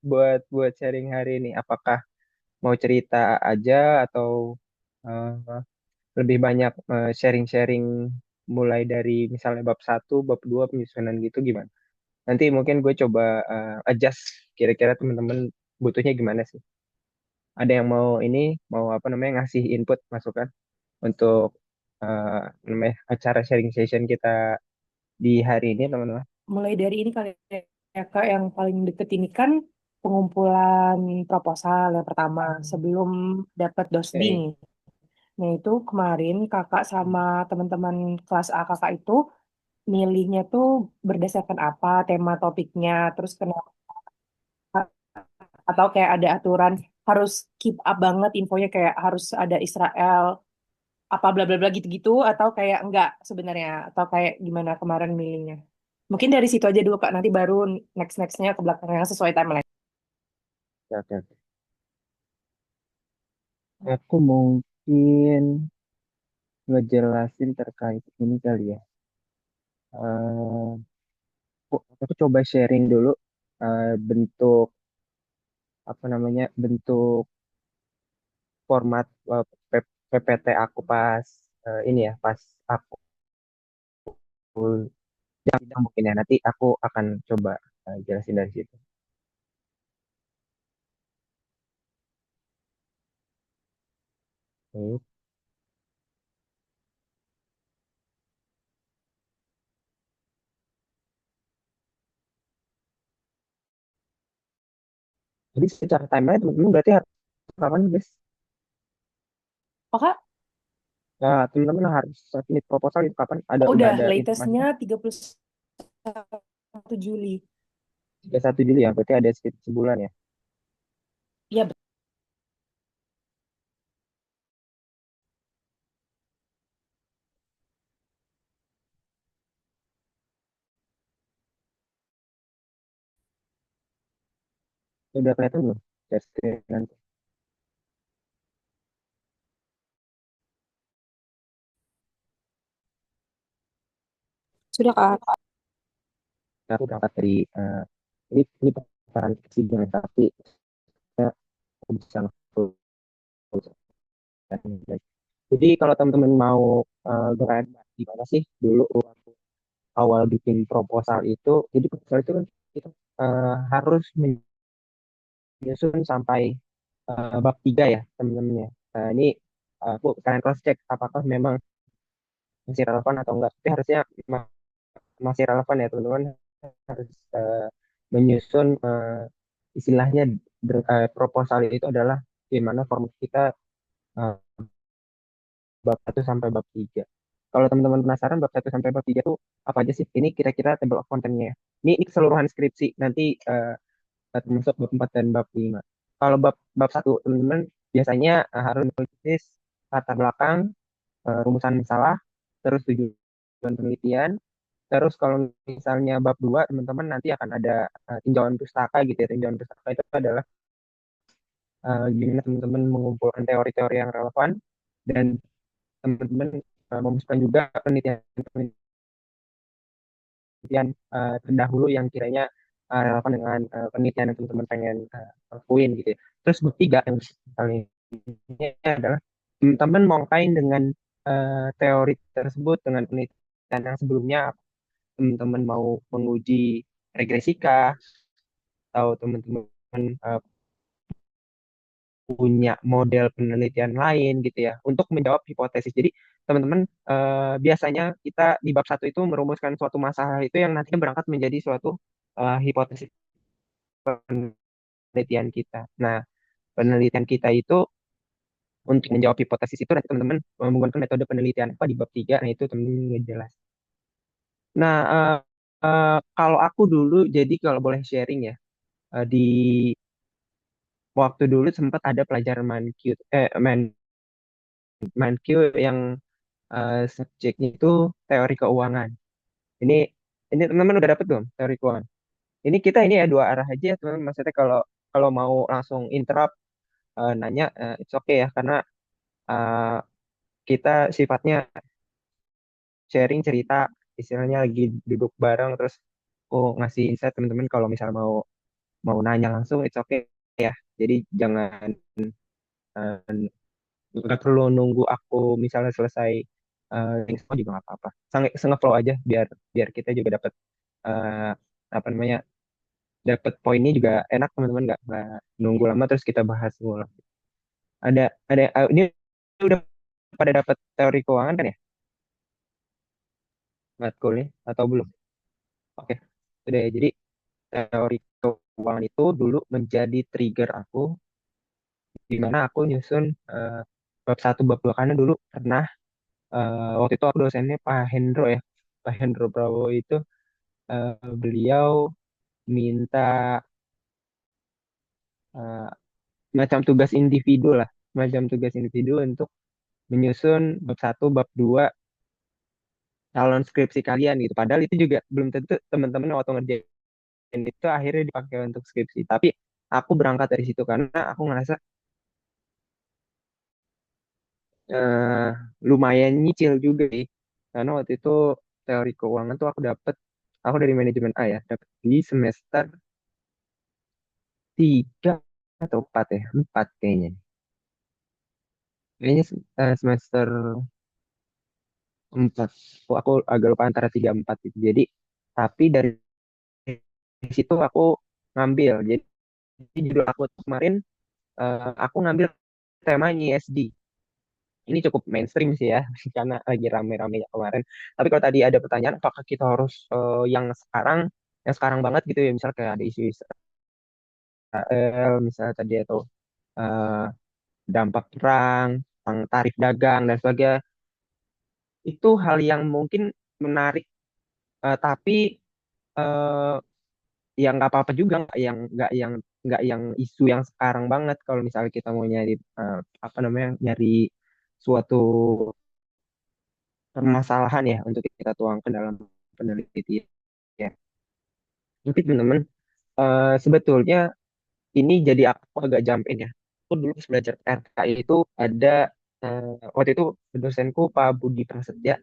buat buat sharing hari ini? Apakah mau cerita aja atau eh, lebih banyak sharing-sharing mulai dari misalnya bab satu, bab 2 penyusunan gitu gimana? Nanti mungkin gue coba adjust kira-kira teman-teman butuhnya gimana sih? Ada yang mau ini mau apa namanya ngasih input masukan untuk namanya acara sharing session kita di hari ini teman-teman. Mulai dari ini kali ya Kak, yang paling deket ini kan pengumpulan proposal yang pertama sebelum dapat dosbing. Oke. Nah itu kemarin kakak sama teman-teman kelas A kakak itu milihnya tuh berdasarkan apa tema topiknya, terus kenapa, atau kayak ada aturan harus keep up banget infonya kayak harus ada Israel apa bla bla bla gitu-gitu, atau kayak enggak sebenarnya, atau kayak gimana kemarin milihnya. Mungkin dari situ aja dulu Kak, nanti baru next-nextnya ke belakangnya sesuai timeline. Oke, oke. Aku mungkin ngejelasin terkait ini kali ya. Aku coba sharing dulu bentuk apa namanya bentuk format PPT aku pas ini ya pas aku sidang mungkin ya nanti aku akan coba jelasin dari situ. Oke. Jadi secara timeline teman-teman berarti harus kapan guys? Oh Kak, Nah, teman-teman harus submit proposal itu kapan? Ada udah udah ada latestnya informasinya? 31 Juli. 31 Juli ya, berarti ada sekitar sebulan ya. Iya, Udah kelihatan belum? Share screen nanti. sudah Kak. Aku berangkat dari ini paparan sidang tapi saya bisa langsung. Jadi kalau teman-teman mau berada di mana sih dulu waktu awal bikin proposal itu, jadi proposal itu kan kita harus menyusun sampai bab 3 ya teman-teman ya. Nah, ini aku kalian cross check apakah memang masih relevan atau enggak. Tapi harusnya masih relevan ya teman-teman harus menyusun istilahnya proposal itu adalah gimana format kita eh, bab 1 sampai bab 3. Kalau teman-teman penasaran bab 1 sampai bab 3 itu apa aja sih? Ini kira-kira table of content-nya ya. Ini keseluruhan skripsi. Nanti termasuk bab 4 dan bab 5. Kalau bab 1 teman-teman biasanya harus menulis latar belakang, rumusan masalah, terus tujuan penelitian. Terus kalau misalnya bab 2 teman-teman nanti akan ada tinjauan pustaka gitu ya. Tinjauan pustaka itu adalah gimana teman-teman mengumpulkan teori-teori yang relevan dan teman-teman memasukkan juga penelitian-penelitian terdahulu yang kiranya relevan dengan penelitian yang teman-teman pengen lakuin gitu ya. Terus bab 3 yang paling ini adalah teman-teman mau kain dengan teori tersebut dengan penelitian yang sebelumnya teman-teman mau menguji regresikah atau teman-teman eh, punya model penelitian lain gitu ya untuk menjawab hipotesis. Jadi teman-teman biasanya kita di bab 1 itu merumuskan suatu masalah itu yang nantinya berangkat menjadi suatu hipotesis penelitian kita. Nah, penelitian kita itu untuk menjawab hipotesis itu nanti teman-teman menggunakan metode penelitian apa di bab 3. Nah, itu teman-teman ngejelas. Nah, kalau aku dulu jadi kalau boleh sharing ya di waktu dulu sempat ada pelajaran ManQ yang subjeknya itu teori keuangan. Ini ini teman-teman udah dapet belum teori keuangan? Ini kita ini ya dua arah aja ya teman-teman. Maksudnya kalau kalau mau langsung interrupt nanya it's okay ya karena eh, kita sifatnya sharing cerita istilahnya lagi duduk bareng terus ngasih insight teman-teman kalau misal mau mau nanya langsung it's okay ya. Jadi jangan eh, nggak perlu nunggu aku misalnya selesai info juga nggak apa-apa. Sangat flow aja biar biar kita juga dapat eh, apa namanya dapat poinnya juga enak teman-teman nggak nunggu lama terus kita bahas ngulang. Ada ini udah pada dapat teori keuangan kan ya matkulnya atau belum? Oke, udah ya. Jadi teori keuangan itu dulu menjadi trigger aku di mana aku nyusun bab satu bab dua karena dulu pernah waktu itu aku dosennya Pak Hendro ya. Pak Hendro Prabowo itu beliau minta eh, macam tugas individu lah, macam tugas individu untuk menyusun bab satu, bab dua calon skripsi kalian gitu. Padahal itu juga belum tentu teman-teman waktu ngerjain itu akhirnya dipakai untuk skripsi. Tapi aku berangkat dari situ karena aku ngerasa eh, lumayan nyicil juga sih. Karena waktu itu teori keuangan tuh aku dari manajemen A ya, dapet di semester 3 atau 4 ya, 4 kayaknya. Kayaknya semester 4. Aku agak lupa antara 3 4 itu. Jadi, tapi dari situ aku ngambil. Jadi judul aku tuh kemarin aku ngambil temanya ESG. Ini cukup mainstream sih ya, karena lagi rame-ramenya kemarin. Tapi kalau tadi ada pertanyaan, apakah kita harus yang sekarang banget gitu ya, misal kayak ada isu Israel, misalnya tadi atau eh, dampak perang, tentang tarif dagang dan sebagainya, itu hal yang mungkin menarik, tapi eh, ya nggak apa-apa juga, nggak yang isu yang sekarang banget. Kalau misalnya kita mau nyari apa namanya, nyari suatu permasalahan ya untuk kita tuangkan dalam penelitian. Ya. Tapi teman-teman, sebetulnya ini jadi aku agak jump in ya. Aku dulu pas belajar RK itu ada waktu itu dosenku Pak Budi Prasetya.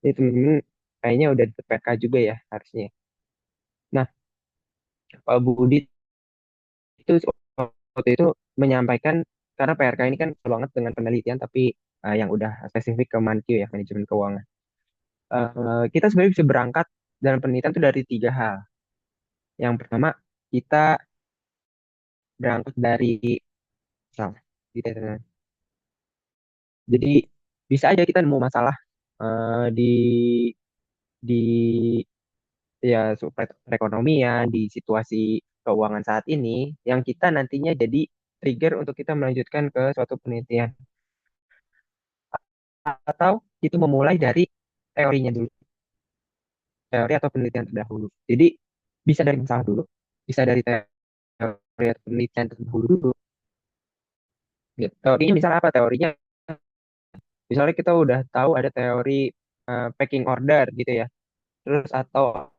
Ini teman-teman kayaknya udah di PK juga ya harusnya. Nah, Pak Budi itu waktu itu menyampaikan karena PRK ini kan banget dengan penelitian tapi yang udah spesifik ke Mankio ya manajemen keuangan. Kita sebenarnya bisa berangkat dalam penelitian itu dari tiga hal. Yang pertama, kita berangkat dari misal, gitu ya. Jadi bisa aja kita nemu masalah di ya perekonomian, di situasi keuangan saat ini yang kita nantinya jadi trigger untuk kita melanjutkan ke suatu penelitian atau itu memulai dari teorinya dulu, teori atau penelitian terdahulu. Jadi bisa dari masalah dulu, bisa dari teori atau penelitian terdahulu dulu. Gitu. Teorinya misalnya apa teorinya? Misalnya kita udah tahu ada teori packing order gitu ya. Terus atau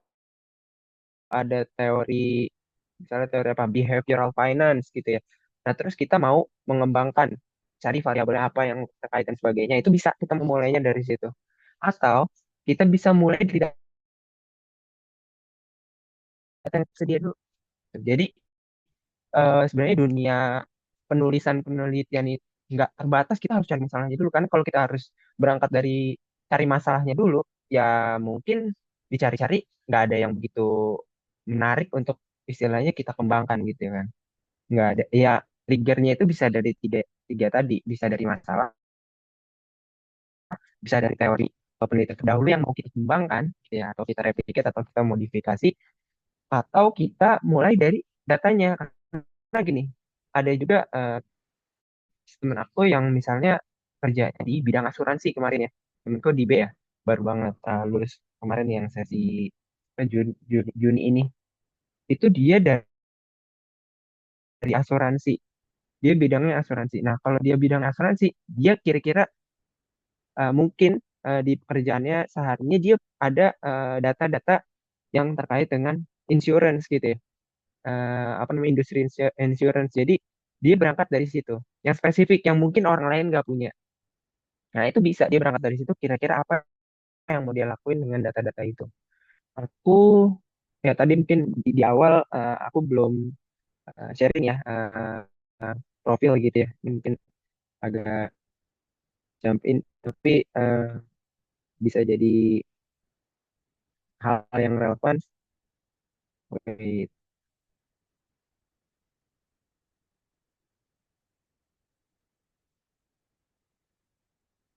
ada teori misalnya teori apa behavioral finance gitu ya. Nah, terus kita mau mengembangkan cari variabel apa yang terkait dan sebagainya. Itu bisa kita memulainya dari situ. Atau kita bisa mulai dari data yang tersedia dulu. Jadi sebenarnya dunia penulisan penelitian itu nggak terbatas, kita harus cari masalahnya dulu kan. Kalau kita harus berangkat dari cari masalahnya dulu, ya mungkin dicari-cari nggak ada yang begitu menarik untuk istilahnya kita kembangkan gitu kan. Nggak ada. Ya triggernya itu bisa dari tiga, tiga tadi, bisa dari masalah, bisa dari teori penelitian terdahulu yang mau kita kembangkan, gitu ya, atau kita replicate atau kita modifikasi, atau kita mulai dari datanya. Karena gini, ada juga temen aku yang misalnya kerja di bidang asuransi kemarin ya. Temenku di B ya, baru banget lulus kemarin yang sesi Juni ini. Itu dia dari asuransi. Dia bidangnya asuransi. Nah, kalau dia bidang asuransi, dia kira-kira mungkin di pekerjaannya seharinya dia ada data-data yang terkait dengan insurance gitu ya. Apa namanya industri insurance. Jadi dia berangkat dari situ. Yang spesifik yang mungkin orang lain nggak punya. Nah, itu bisa dia berangkat dari situ kira-kira apa yang mau dia lakuin dengan data-data itu. Aku Ya tadi mungkin di awal aku belum sharing ya uh, profil gitu ya. Mungkin agak jump in, tapi bisa jadi hal yang relevan. Oke,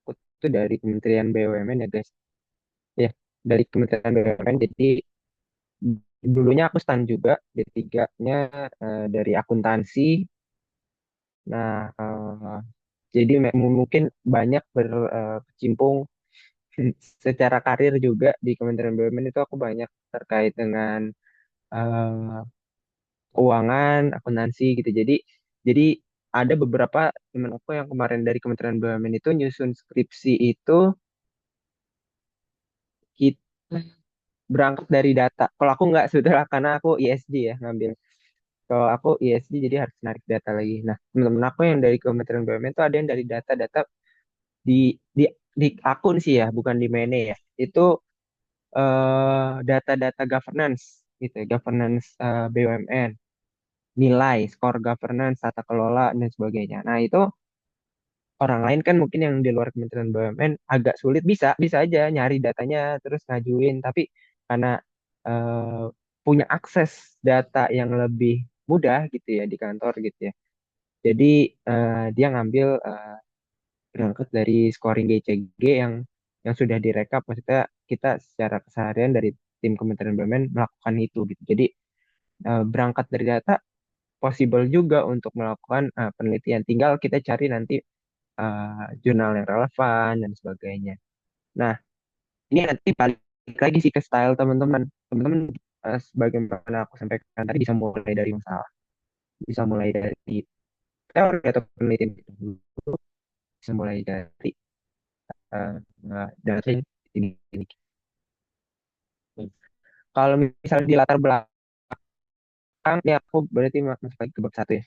aku tuh dari Kementerian BUMN ya guys. Ya, dari Kementerian BUMN. Jadi dulunya aku stand juga, D3-nya dari akuntansi. Nah, jadi mungkin banyak berkecimpung secara karir juga di Kementerian BUMN itu aku banyak terkait dengan eh, keuangan, akuntansi gitu. Jadi ada beberapa teman aku yang kemarin dari Kementerian BUMN itu nyusun skripsi itu kita berangkat dari data. Kalau aku nggak sudah karena aku ISD ya ngambil. Kalau aku ISD jadi harus narik data lagi. Nah, teman-teman aku yang dari Kementerian BUMN itu ada yang dari data-data di di di akun sih ya, bukan di mana ya. Itu data-data governance gitu, ya, governance BUMN, nilai, skor governance, tata kelola dan sebagainya. Nah, itu orang lain kan mungkin yang di luar Kementerian BUMN agak sulit, bisa aja nyari datanya terus ngajuin, tapi karena eh, punya akses data yang lebih mudah gitu ya di kantor gitu ya. Jadi dia ngambil berangkat dari scoring GCG yang sudah direkap, maksudnya kita secara keseharian dari tim Kementerian BUMN melakukan itu gitu. Jadi berangkat dari data possible juga untuk melakukan penelitian. Tinggal kita cari nanti jurnal yang relevan dan sebagainya. Nah, ini nanti balik lagi sih ke style teman-teman. Teman-teman sebagaimana aku sampaikan tadi bisa mulai dari masalah, bisa mulai dari teori atau penelitian itu dulu, bisa mulai dari data ini. Kalau misalnya di latar belakang, ini aku berarti masuk lagi ke bab satu ya.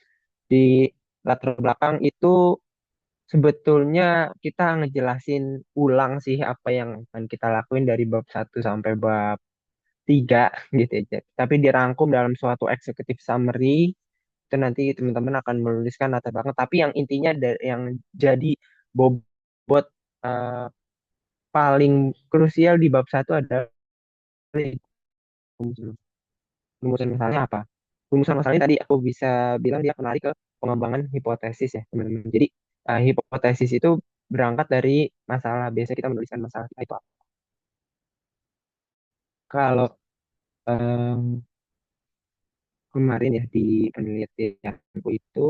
Di latar belakang itu sebetulnya kita ngejelasin ulang sih apa yang akan kita lakuin dari bab satu sampai bab 3 gitu aja. Tapi dirangkum dalam suatu executive summary itu nanti teman-teman akan menuliskan latar belakang. Tapi yang intinya yang jadi bobot eh, paling krusial di bab satu adalah rumusan. Rumusan masalahnya apa? Rumusan masalahnya tadi aku bisa bilang dia kembali ke pengembangan hipotesis ya teman-teman. Jadi hipotesis itu berangkat dari masalah. Biasa kita menuliskan masalah kita itu apa. Kalau em, kemarin ya di penelitianku itu,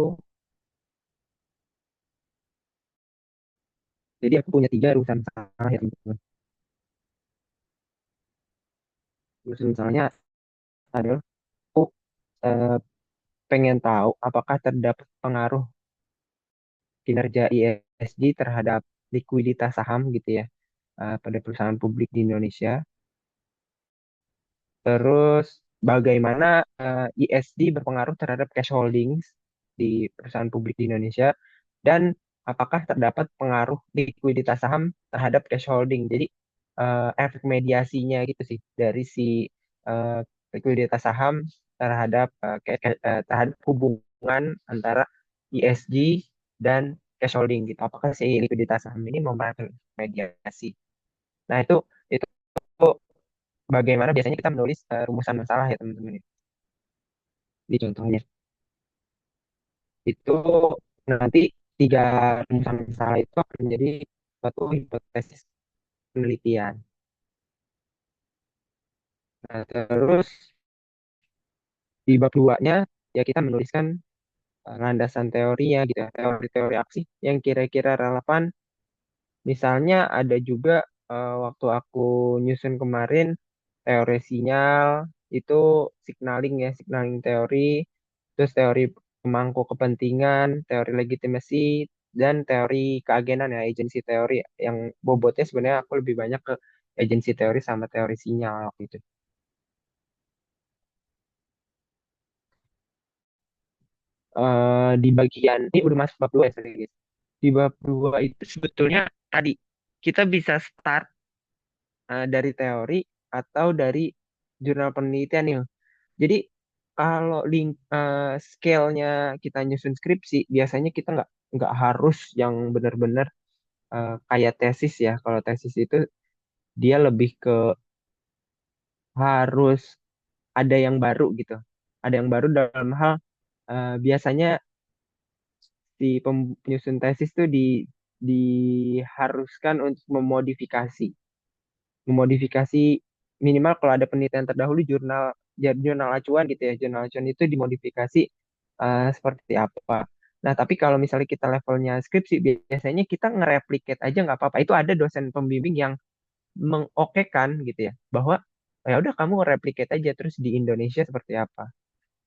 jadi aku punya 3 rumusan masalah ya teman-teman. Rumusan masalahnya adalah aku eh, pengen tahu apakah terdapat pengaruh kinerja ISG terhadap likuiditas saham gitu ya pada perusahaan publik di Indonesia. Terus bagaimana ISD berpengaruh terhadap cash holdings di perusahaan publik di Indonesia dan apakah terdapat pengaruh likuiditas saham terhadap cash holding. Jadi efek mediasinya gitu sih dari si eh, likuiditas saham terhadap terhadap hubungan antara ISG dan cash holding gitu. Apakah si likuiditas saham ini mempengaruhi mediasi. Nah, itu bagaimana biasanya kita menulis rumusan masalah ya teman-teman ya. Di contohnya itu nanti 3 rumusan masalah itu akan menjadi suatu hipotesis penelitian. Nah, terus di bab 2-nya ya kita menuliskan landasan teorinya gitu ya, teori-teori aksi yang kira-kira relevan. Misalnya ada juga waktu aku nyusun kemarin teori sinyal itu signaling teori, terus teori pemangku kepentingan, teori legitimasi, dan teori keagenan ya, agency teori yang bobotnya sebenarnya aku lebih banyak ke agency teori sama teori sinyal waktu itu. Di bagian ini udah masuk bab 2 ya, sorry, guys. Di bab 2 itu sebetulnya tadi kita bisa start dari teori atau dari jurnal penelitian nih. Jadi kalau scale-nya kita nyusun skripsi, biasanya kita nggak harus yang benar-benar kayak tesis ya. Kalau tesis itu dia lebih ke harus ada yang baru gitu. Ada yang baru dalam hal biasanya si penyusun tesis tuh diharuskan untuk memodifikasi minimal kalau ada penelitian terdahulu jurnal acuan gitu ya. Jurnal acuan itu dimodifikasi seperti apa. Nah, tapi kalau misalnya kita levelnya skripsi, biasanya kita nge-replicate aja nggak apa-apa. Itu ada dosen pembimbing yang mengokekan gitu ya, bahwa ya udah kamu replicate aja terus di Indonesia seperti apa.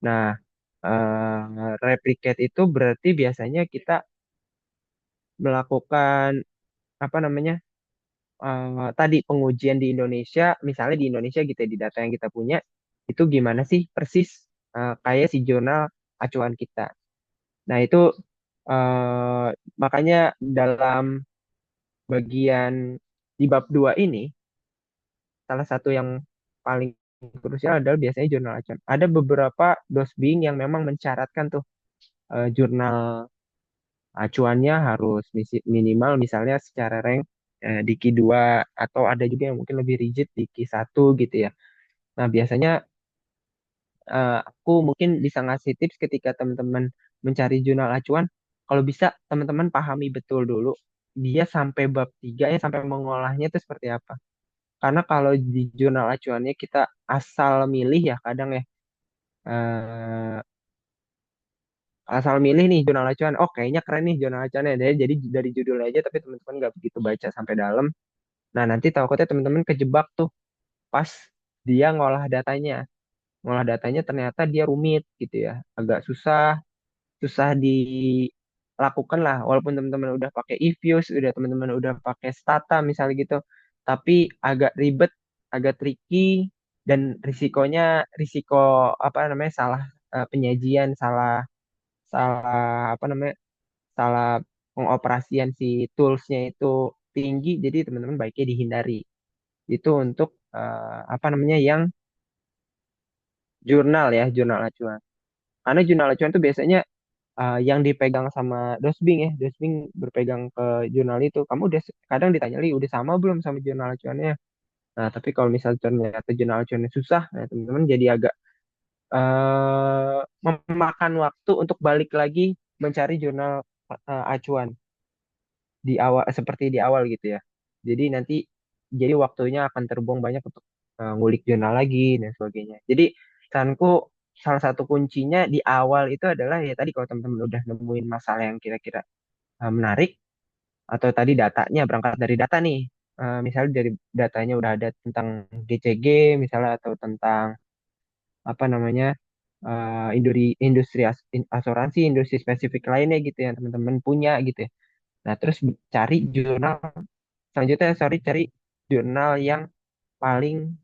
Nah, replicate itu berarti biasanya kita melakukan apa namanya tadi pengujian di Indonesia, misalnya di Indonesia gitu ya, di data yang kita punya itu gimana sih persis kayak si jurnal acuan kita. Nah, itu eh, makanya dalam bagian di bab 2 ini salah satu yang paling krusial adalah biasanya jurnal acuan. Ada beberapa dosbing yang memang mencaratkan tuh jurnal acuannya harus minimal misalnya secara rank di Q2 atau ada juga yang mungkin lebih rigid di Q1 gitu ya. Nah, biasanya aku mungkin bisa ngasih tips ketika teman-teman mencari jurnal acuan, kalau bisa teman-teman pahami betul dulu dia sampai bab 3 ya sampai mengolahnya itu seperti apa. Karena kalau di jurnal acuannya kita asal milih ya kadang ya eh, asal milih nih jurnal acuan, oh kayaknya keren nih jurnal acuannya, jadi dari judulnya aja tapi teman-teman nggak begitu baca sampai dalam. Nah, nanti takutnya teman-teman kejebak tuh pas dia ngolah datanya ternyata dia rumit gitu ya, agak susah susah dilakukan lah, walaupun teman-teman udah pakai eViews, udah teman-teman udah pakai Stata misalnya gitu, tapi agak ribet, agak tricky, dan risiko apa namanya salah penyajian, salah salah apa namanya salah pengoperasian si toolsnya itu tinggi, jadi teman-teman baiknya dihindari. Itu untuk apa namanya yang jurnal ya, jurnal acuan. Karena jurnal acuan itu biasanya yang dipegang sama dosbing ya, dosbing berpegang ke jurnal itu. Kamu udah kadang ditanya lagi udah sama belum sama jurnal acuannya. Nah, tapi kalau misalnya ternyata jurnal acuannya susah, nah teman-teman jadi agak memakan waktu untuk balik lagi mencari jurnal acuan di awal seperti di awal gitu ya. Jadi nanti jadi waktunya akan terbuang banyak untuk ngulik jurnal lagi dan sebagainya. Jadi saranku salah satu kuncinya di awal itu adalah ya tadi kalau teman-teman udah nemuin masalah yang kira-kira menarik atau tadi datanya berangkat dari data nih. Misalnya dari datanya udah ada tentang GCG misalnya atau tentang apa namanya industri asuransi, industri spesifik lainnya gitu yang teman-teman punya gitu ya. Nah, terus cari jurnal selanjutnya, sorry, cari jurnal yang paling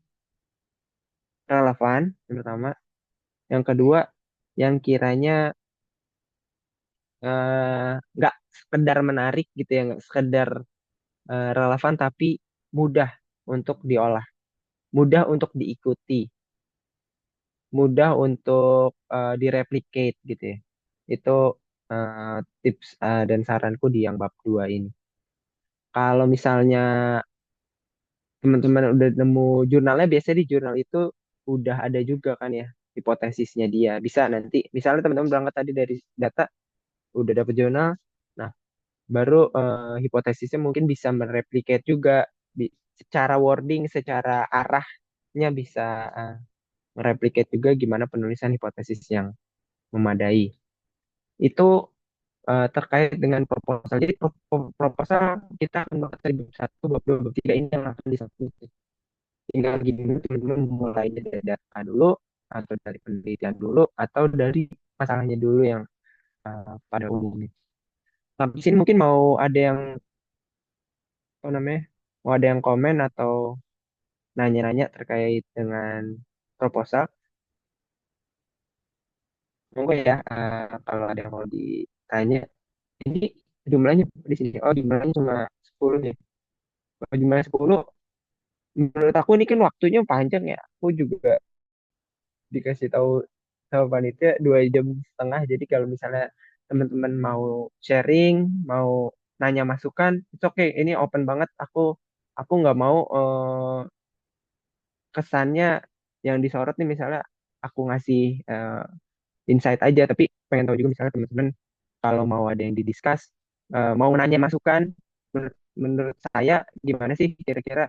relevan, yang pertama. Yang kedua, yang kiranya nggak sekedar menarik gitu ya, nggak sekedar relevan, tapi mudah untuk diolah, mudah untuk diikuti, mudah untuk direplicate gitu ya. Itu tips dan saranku di yang bab 2 ini. Kalau misalnya teman-teman udah nemu jurnalnya, biasanya di jurnal itu udah ada juga kan ya hipotesisnya dia. Bisa nanti, misalnya teman-teman berangkat tadi dari data, udah dapet jurnal, nah baru hipotesisnya mungkin bisa mereplicate juga secara wording, secara arahnya bisa uh, mereplicate juga gimana penulisan hipotesis yang memadai. Itu terkait dengan proposal. Jadi proposal kita akan bahas dari bab 1, bab 2, bab 3 ini yang langsung disatu. Tinggal gini dulu teman-teman mulai dari data dulu atau dari penelitian dulu atau dari masalahnya dulu yang pada umumnya. Sampai sini mungkin mau ada yang apa namanya? Mau ada yang komen atau nanya-nanya terkait dengan proposal. Monggo ya kalau ada yang mau ditanya. Ini jumlahnya di sini. Oh, jumlahnya cuma 10 ya. Kalau jumlahnya 10 menurut aku ini kan waktunya panjang ya. Aku juga dikasih tahu sama panitia 2 jam setengah. Jadi kalau misalnya teman-teman mau sharing, mau nanya masukan, it's okay. Ini open banget. Aku nggak mau kesannya yang disorot nih misalnya aku ngasih insight aja, tapi pengen tahu juga misalnya teman-teman kalau mau ada yang didiskus, mau nanya masukan, menurut saya gimana sih kira-kira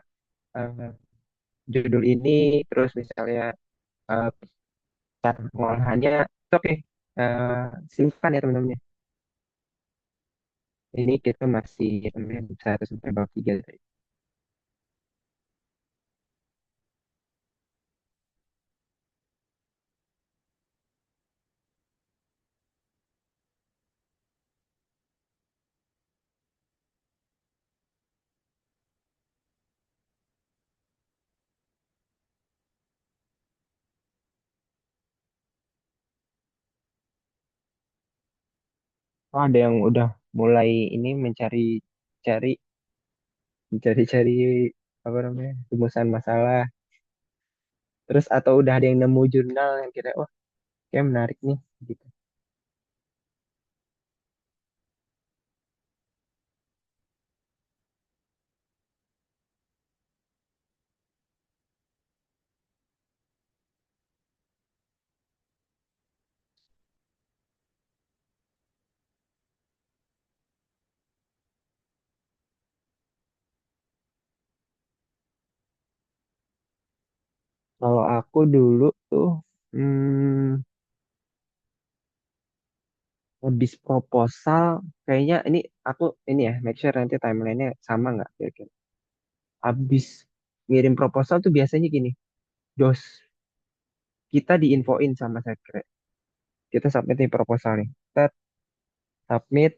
eh, judul ini, terus misalnya eh, cara pengolahannya, oke, eh, silakan ya teman-teman. Ini kita masih bab 1 sampai bab 3 tadi. Oh, ada yang udah mulai ini cari mencari-cari apa namanya rumusan masalah, terus atau udah ada yang nemu jurnal yang kira wah kayak menarik nih gitu. Kalau aku dulu tuh hmm, habis proposal kayaknya aku ini ya make sure nanti timelinenya sama nggak kira-kira. Habis ngirim proposal tuh biasanya gini, dos kita diinfoin sama sekre, kita submit nih proposal nih, kita submit,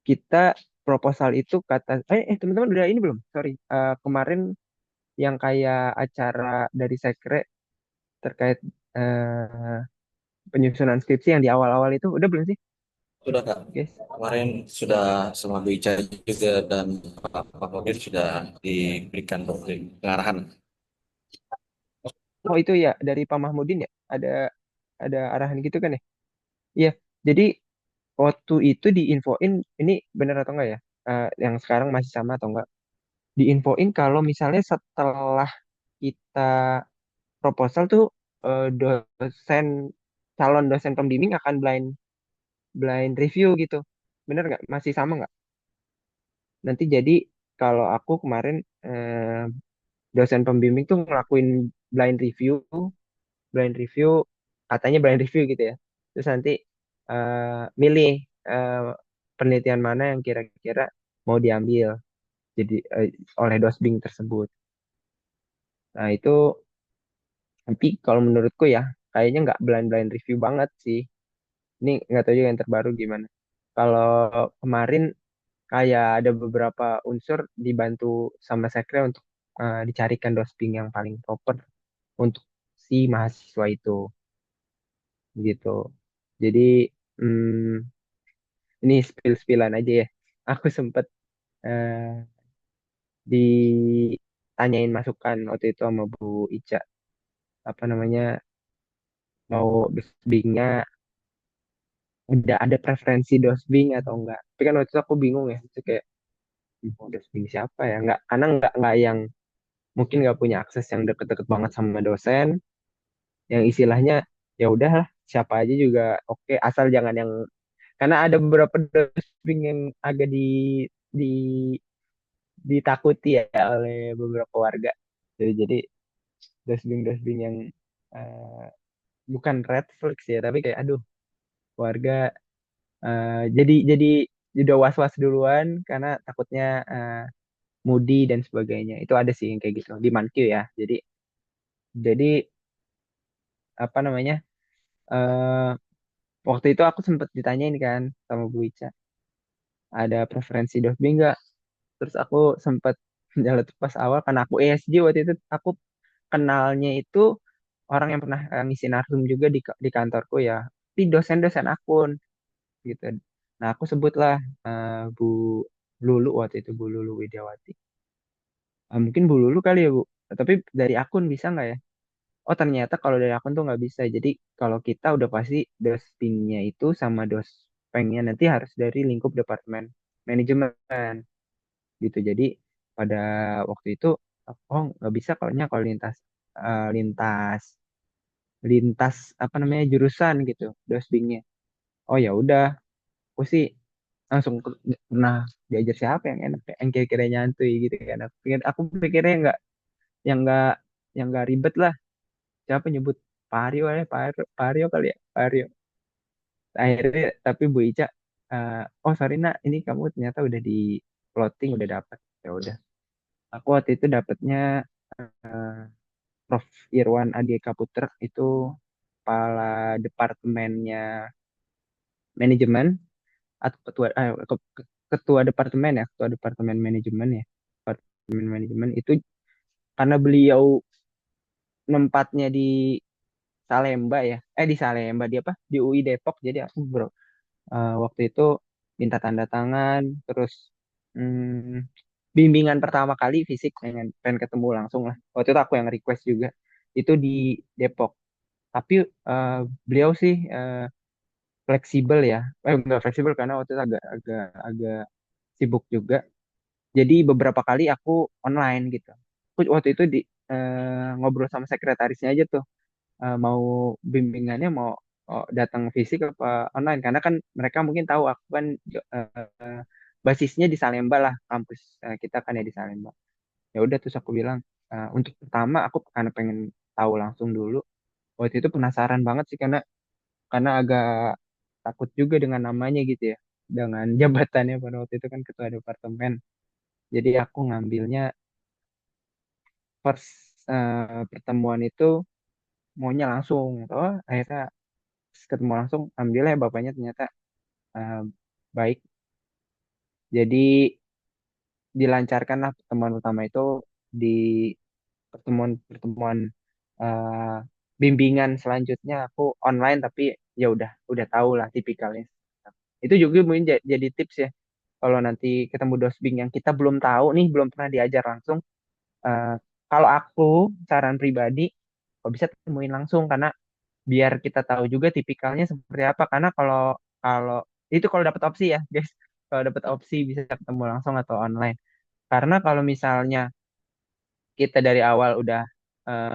kita proposal itu kata teman-teman udah ini belum, sorry, kemarin yang kayak acara dari sekre terkait eh, penyusunan skripsi yang di awal-awal itu udah belum sih Sudah Kak, guys? kemarin sudah sama Bu Ica juga dan Pak Kodir sudah diberikan pengarahan. Oh itu ya dari Pak Mahmudin ya, ada arahan gitu kan ya? Iya, jadi waktu itu diinfoin, ini bener atau enggak ya? Yang sekarang masih sama atau enggak? Diinfoin kalau misalnya setelah kita proposal tuh dosen calon dosen pembimbing akan blind blind review gitu. Bener nggak? Masih sama nggak? Nanti jadi kalau aku kemarin dosen pembimbing tuh ngelakuin blind review, blind review katanya blind review gitu ya. Terus nanti milih eh, penelitian mana yang kira-kira mau diambil jadi oleh dosbing tersebut. Nah itu tapi kalau menurutku ya kayaknya nggak blind review banget sih. Ini nggak tahu juga yang terbaru gimana. Kalau kemarin kayak ada beberapa unsur dibantu sama sekre untuk dicarikan dosbing yang paling proper untuk si mahasiswa itu gitu. Jadi hmm, ini spill-spillan aja ya. Aku sempet eh, ditanyain masukan waktu itu sama Bu Ica, apa namanya, mau dosbingnya udah ada preferensi dosbing atau enggak. Tapi kan waktu itu aku bingung ya, itu kayak mau dosbing siapa ya? Enggak, karena enggak yang mungkin nggak punya akses yang deket-deket banget sama dosen, yang istilahnya ya udahlah siapa aja juga oke, asal jangan yang, karena ada beberapa dosbing yang agak di ditakuti ya oleh beberapa warga. Jadi dosbing-dosbing yang eh, bukan red flags ya, tapi kayak aduh warga jadi udah was-was duluan karena takutnya moody dan sebagainya. Itu ada sih yang kayak gitu di Mankyu ya. Jadi apa namanya? eh Waktu itu aku sempat ditanyain kan sama Bu Ica, ada preferensi dosbing nggak? Terus aku sempat jalan pas awal karena aku ESG waktu itu, aku kenalnya itu orang yang pernah ngisi narsum juga di kantorku ya, di dosen-dosen akun gitu. Nah aku sebutlah Bu Lulu, waktu itu Bu Lulu Widiawati. Mungkin Bu Lulu kali ya Bu, tapi dari akun bisa nggak ya? oh ternyata kalau dari akun tuh nggak bisa. Jadi kalau kita udah pasti dospingnya itu sama dospengnya nanti harus dari lingkup departemen manajemen gitu. Jadi pada waktu itu oh nggak bisa kalau lintas lintas lintas apa namanya jurusan gitu dospingnya. Oh ya udah, aku sih langsung pernah diajar siapa yang enak ya, yang kira-kira nyantui gitu kan. Aku pikirnya yang nggak yang nggak ribet lah. Siapa nyebut Pario ya, Pario kali ya, Pario. Akhirnya tapi Bu Ica, oh sorry nak, ini kamu ternyata udah di plotting udah dapat. Ya udah. Aku waktu itu dapatnya eh, Prof. Irwan Adhika Putra itu kepala departemennya manajemen atau ketua departemen ya, ketua departemen manajemen ya. Departemen manajemen itu karena beliau nempatnya di Salemba ya. Di Salemba di apa? Di UI Depok. Jadi aku bro waktu itu minta tanda tangan terus hmm, bimbingan pertama kali fisik pengen ketemu langsung lah. Waktu itu aku yang request juga. Itu di Depok. Tapi eh, beliau sih fleksibel ya. Enggak fleksibel karena waktu itu agak agak agak sibuk juga. Jadi beberapa kali aku online gitu. Aku waktu itu ngobrol sama sekretarisnya aja tuh. Mau bimbingannya mau datang fisik apa online karena kan mereka mungkin tahu aku kan basisnya di Salemba lah kampus kita kan ya di Salemba. Ya udah terus aku bilang untuk pertama aku karena pengen tahu langsung dulu. Waktu itu penasaran banget sih karena agak takut juga dengan namanya gitu ya, dengan jabatannya pada waktu itu kan ketua departemen. Jadi aku ngambilnya first pertemuan itu maunya langsung. Oh akhirnya ketemu langsung, alhamdulillah ya bapaknya ternyata eh, baik. Jadi dilancarkanlah pertemuan utama itu di pertemuan-pertemuan eh, bimbingan selanjutnya aku online tapi ya udah tahu lah tipikalnya. Itu juga mungkin jadi tips ya kalau nanti ketemu dosbing yang kita belum tahu nih, belum pernah diajar langsung. eh, Kalau aku saran pribadi, kok bisa temuin langsung karena biar kita tahu juga tipikalnya seperti apa. Karena kalau kalau itu kalau dapat opsi ya, guys. Kalau dapat opsi bisa ketemu langsung atau online. Karena kalau misalnya kita dari awal udah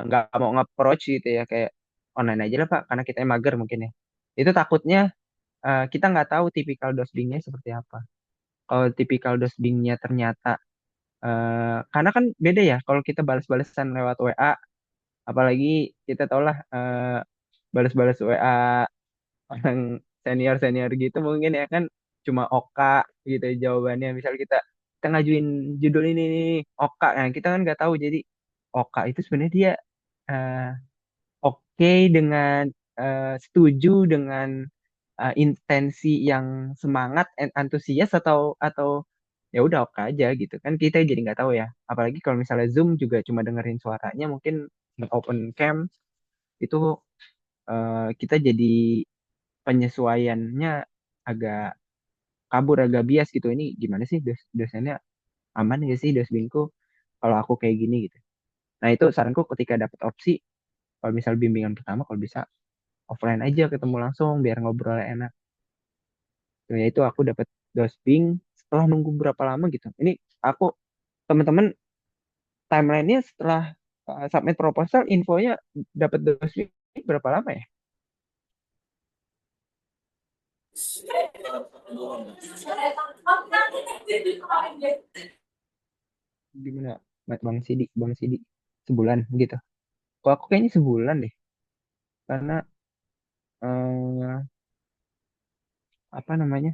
nggak mau nge-approach gitu ya kayak online aja lah Pak, karena kita mager mungkin ya. Itu takutnya kita nggak tahu tipikal dosbingnya seperti apa. Kalau tipikal dosbingnya ternyata karena kan beda ya kalau kita balas-balasan lewat WA, apalagi kita tau lah balas-balas WA orang senior senior gitu mungkin ya kan cuma oka gitu ya jawabannya. Misal kita ngajuin judul ini nih oka, nah kita kan nggak tahu jadi oka itu sebenarnya dia eh, oke dengan setuju dengan intensi yang semangat and antusias atau ya udah oke aja gitu kan kita jadi nggak tahu ya. Apalagi kalau misalnya Zoom juga cuma dengerin suaranya mungkin nggak open cam itu kita jadi penyesuaiannya agak kabur agak bias gitu. Ini gimana sih dosennya aman gak sih dosbingku kalau aku kayak gini gitu. Nah itu saranku ketika dapat opsi kalau misal bimbingan pertama kalau bisa offline aja ketemu langsung biar ngobrolnya enak. Tuh, ya itu aku dapat dosbing setelah nunggu berapa lama gitu. Ini aku teman-teman timelinenya setelah submit proposal infonya dapat dosbing berapa lama ya? Gimana Bang Sidi sebulan gitu. Kok aku kayaknya sebulan deh karena eh, apa namanya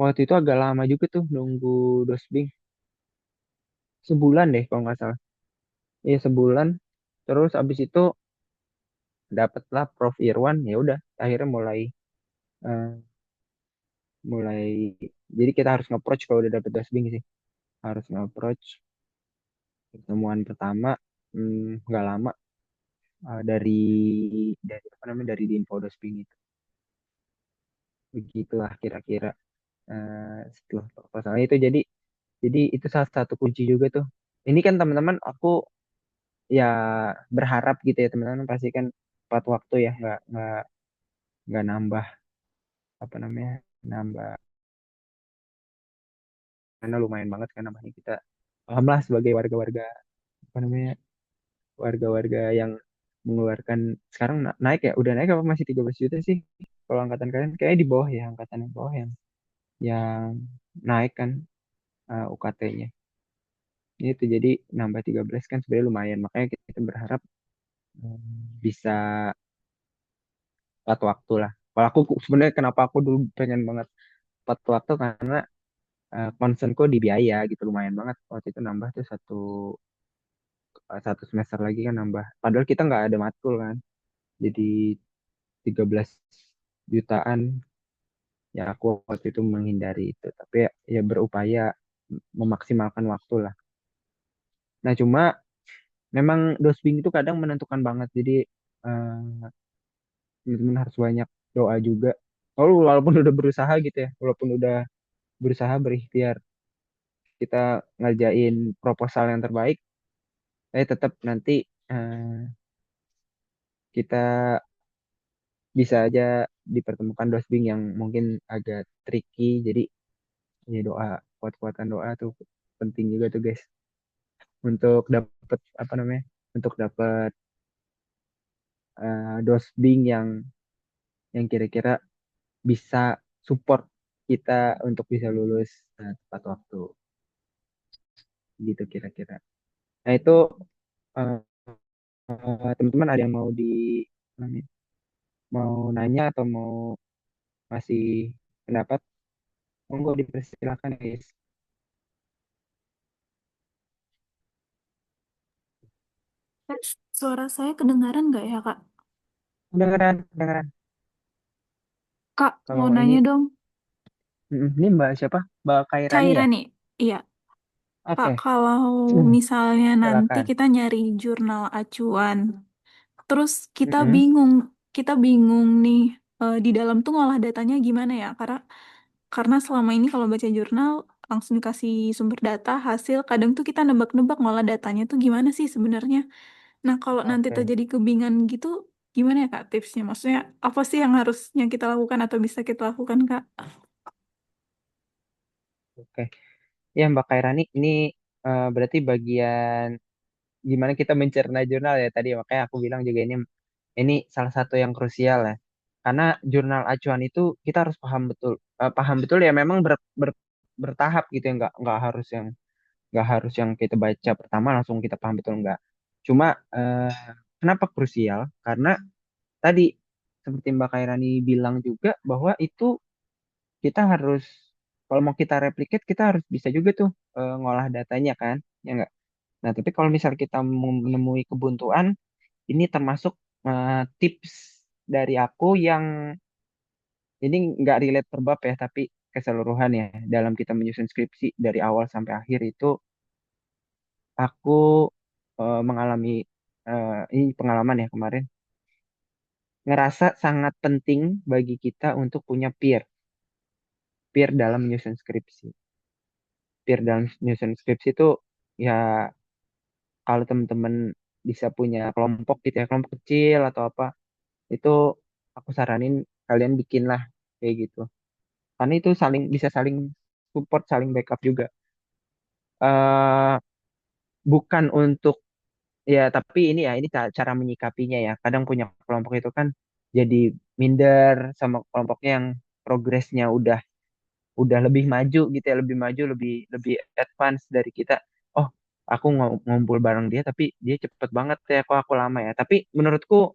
waktu itu agak lama juga tuh nunggu dosbing sebulan deh kalau nggak salah. Iya sebulan. Terus abis itu dapatlah Prof Irwan ya udah akhirnya eh, mulai jadi kita harus nge-approach kalau udah dapet dosbing sih harus nge-approach pertemuan pertama nggak lama dari apa namanya dari di info dosbing itu begitulah kira-kira setelah proposalnya itu jadi itu salah satu kunci juga tuh ini kan teman-teman aku ya berharap gitu ya teman-teman pasti kan tepat waktu ya nggak nambah apa namanya nambah karena lumayan banget kan namanya kita paham lah sebagai warga-warga apa namanya warga-warga yang mengeluarkan sekarang naik ya udah naik apa masih 13 juta sih kalau angkatan kalian kayaknya di bawah ya angkatan yang bawah yang naik kan UKT-nya itu jadi nambah 13 kan sebenarnya lumayan makanya kita berharap bisa tepat waktu lah kalau aku sebenarnya kenapa aku dulu pengen banget tepat waktu karena concernku di biaya gitu lumayan banget waktu itu nambah tuh satu semester lagi kan nambah padahal kita nggak ada matkul kan jadi 13 jutaan ya aku waktu itu menghindari itu tapi ya berupaya memaksimalkan waktu lah nah cuma memang dosbing itu kadang menentukan banget jadi teman-teman harus banyak doa juga kalau walaupun udah berusaha gitu ya walaupun udah berusaha berikhtiar kita ngerjain proposal yang terbaik tetap nanti eh, kita bisa aja dipertemukan dosbing yang mungkin agak tricky jadi ya doa kuat-kuatan doa tuh penting juga tuh guys untuk dapat apa namanya untuk dapat dosbing yang kira-kira bisa support kita untuk bisa lulus tepat waktu gitu kira-kira nah itu eh, teman-teman ada yang mau mau nanya atau mau masih pendapat monggo dipersilakan guys Suara saya kedengaran nggak ya, Kak? kedengeran kedengeran Kak, kalau mau ini nanya dong. ini mbak siapa mbak Kairani ya Kaira nih. Iya, Kak, oke kalau misalnya nanti silakan kita nyari jurnal acuan, terus Mm-mm. kita bingung nih di dalam tuh ngolah datanya gimana ya? Karena selama ini kalau baca jurnal langsung dikasih sumber data, hasil, kadang tuh kita nebak-nebak ngolah datanya tuh gimana sih sebenarnya. Nah, kalau nanti Oke, terjadi kebingungan gitu, gimana ya Kak tipsnya? Maksudnya apa sih yang harusnya kita lakukan atau bisa kita lakukan, Kak? oke. Ya Mbak Kairani, ini berarti bagian gimana kita mencerna jurnal ya tadi, makanya aku bilang juga ini salah satu yang krusial ya. Karena jurnal acuan itu kita harus paham betul ya. Memang bertahap gitu ya, nggak harus yang kita baca pertama langsung kita paham betul nggak. Cuma kenapa krusial? Karena tadi seperti Mbak Kairani bilang juga bahwa itu kita harus kalau mau kita replicate kita harus bisa juga tuh ngolah datanya kan ya nggak nah tapi kalau misal kita menemui kebuntuan ini termasuk tips dari aku yang ini nggak relate per bab ya tapi keseluruhan ya dalam kita menyusun skripsi dari awal sampai akhir itu aku mengalami ini pengalaman ya kemarin ngerasa sangat penting bagi kita untuk punya peer dalam menyusun skripsi peer dalam menyusun skripsi itu ya kalau teman-teman bisa punya kelompok gitu ya, kelompok kecil atau apa, itu aku saranin kalian bikinlah kayak gitu. Karena itu bisa saling support, saling backup juga. eh bukan untuk ya, tapi ini ya ini cara menyikapinya ya. Kadang punya kelompok itu kan jadi minder sama kelompoknya yang progresnya udah lebih maju gitu ya, lebih maju, lebih lebih advance dari kita. Oh, aku ngumpul bareng dia, tapi dia cepet banget ya, kok aku lama ya. Tapi menurutku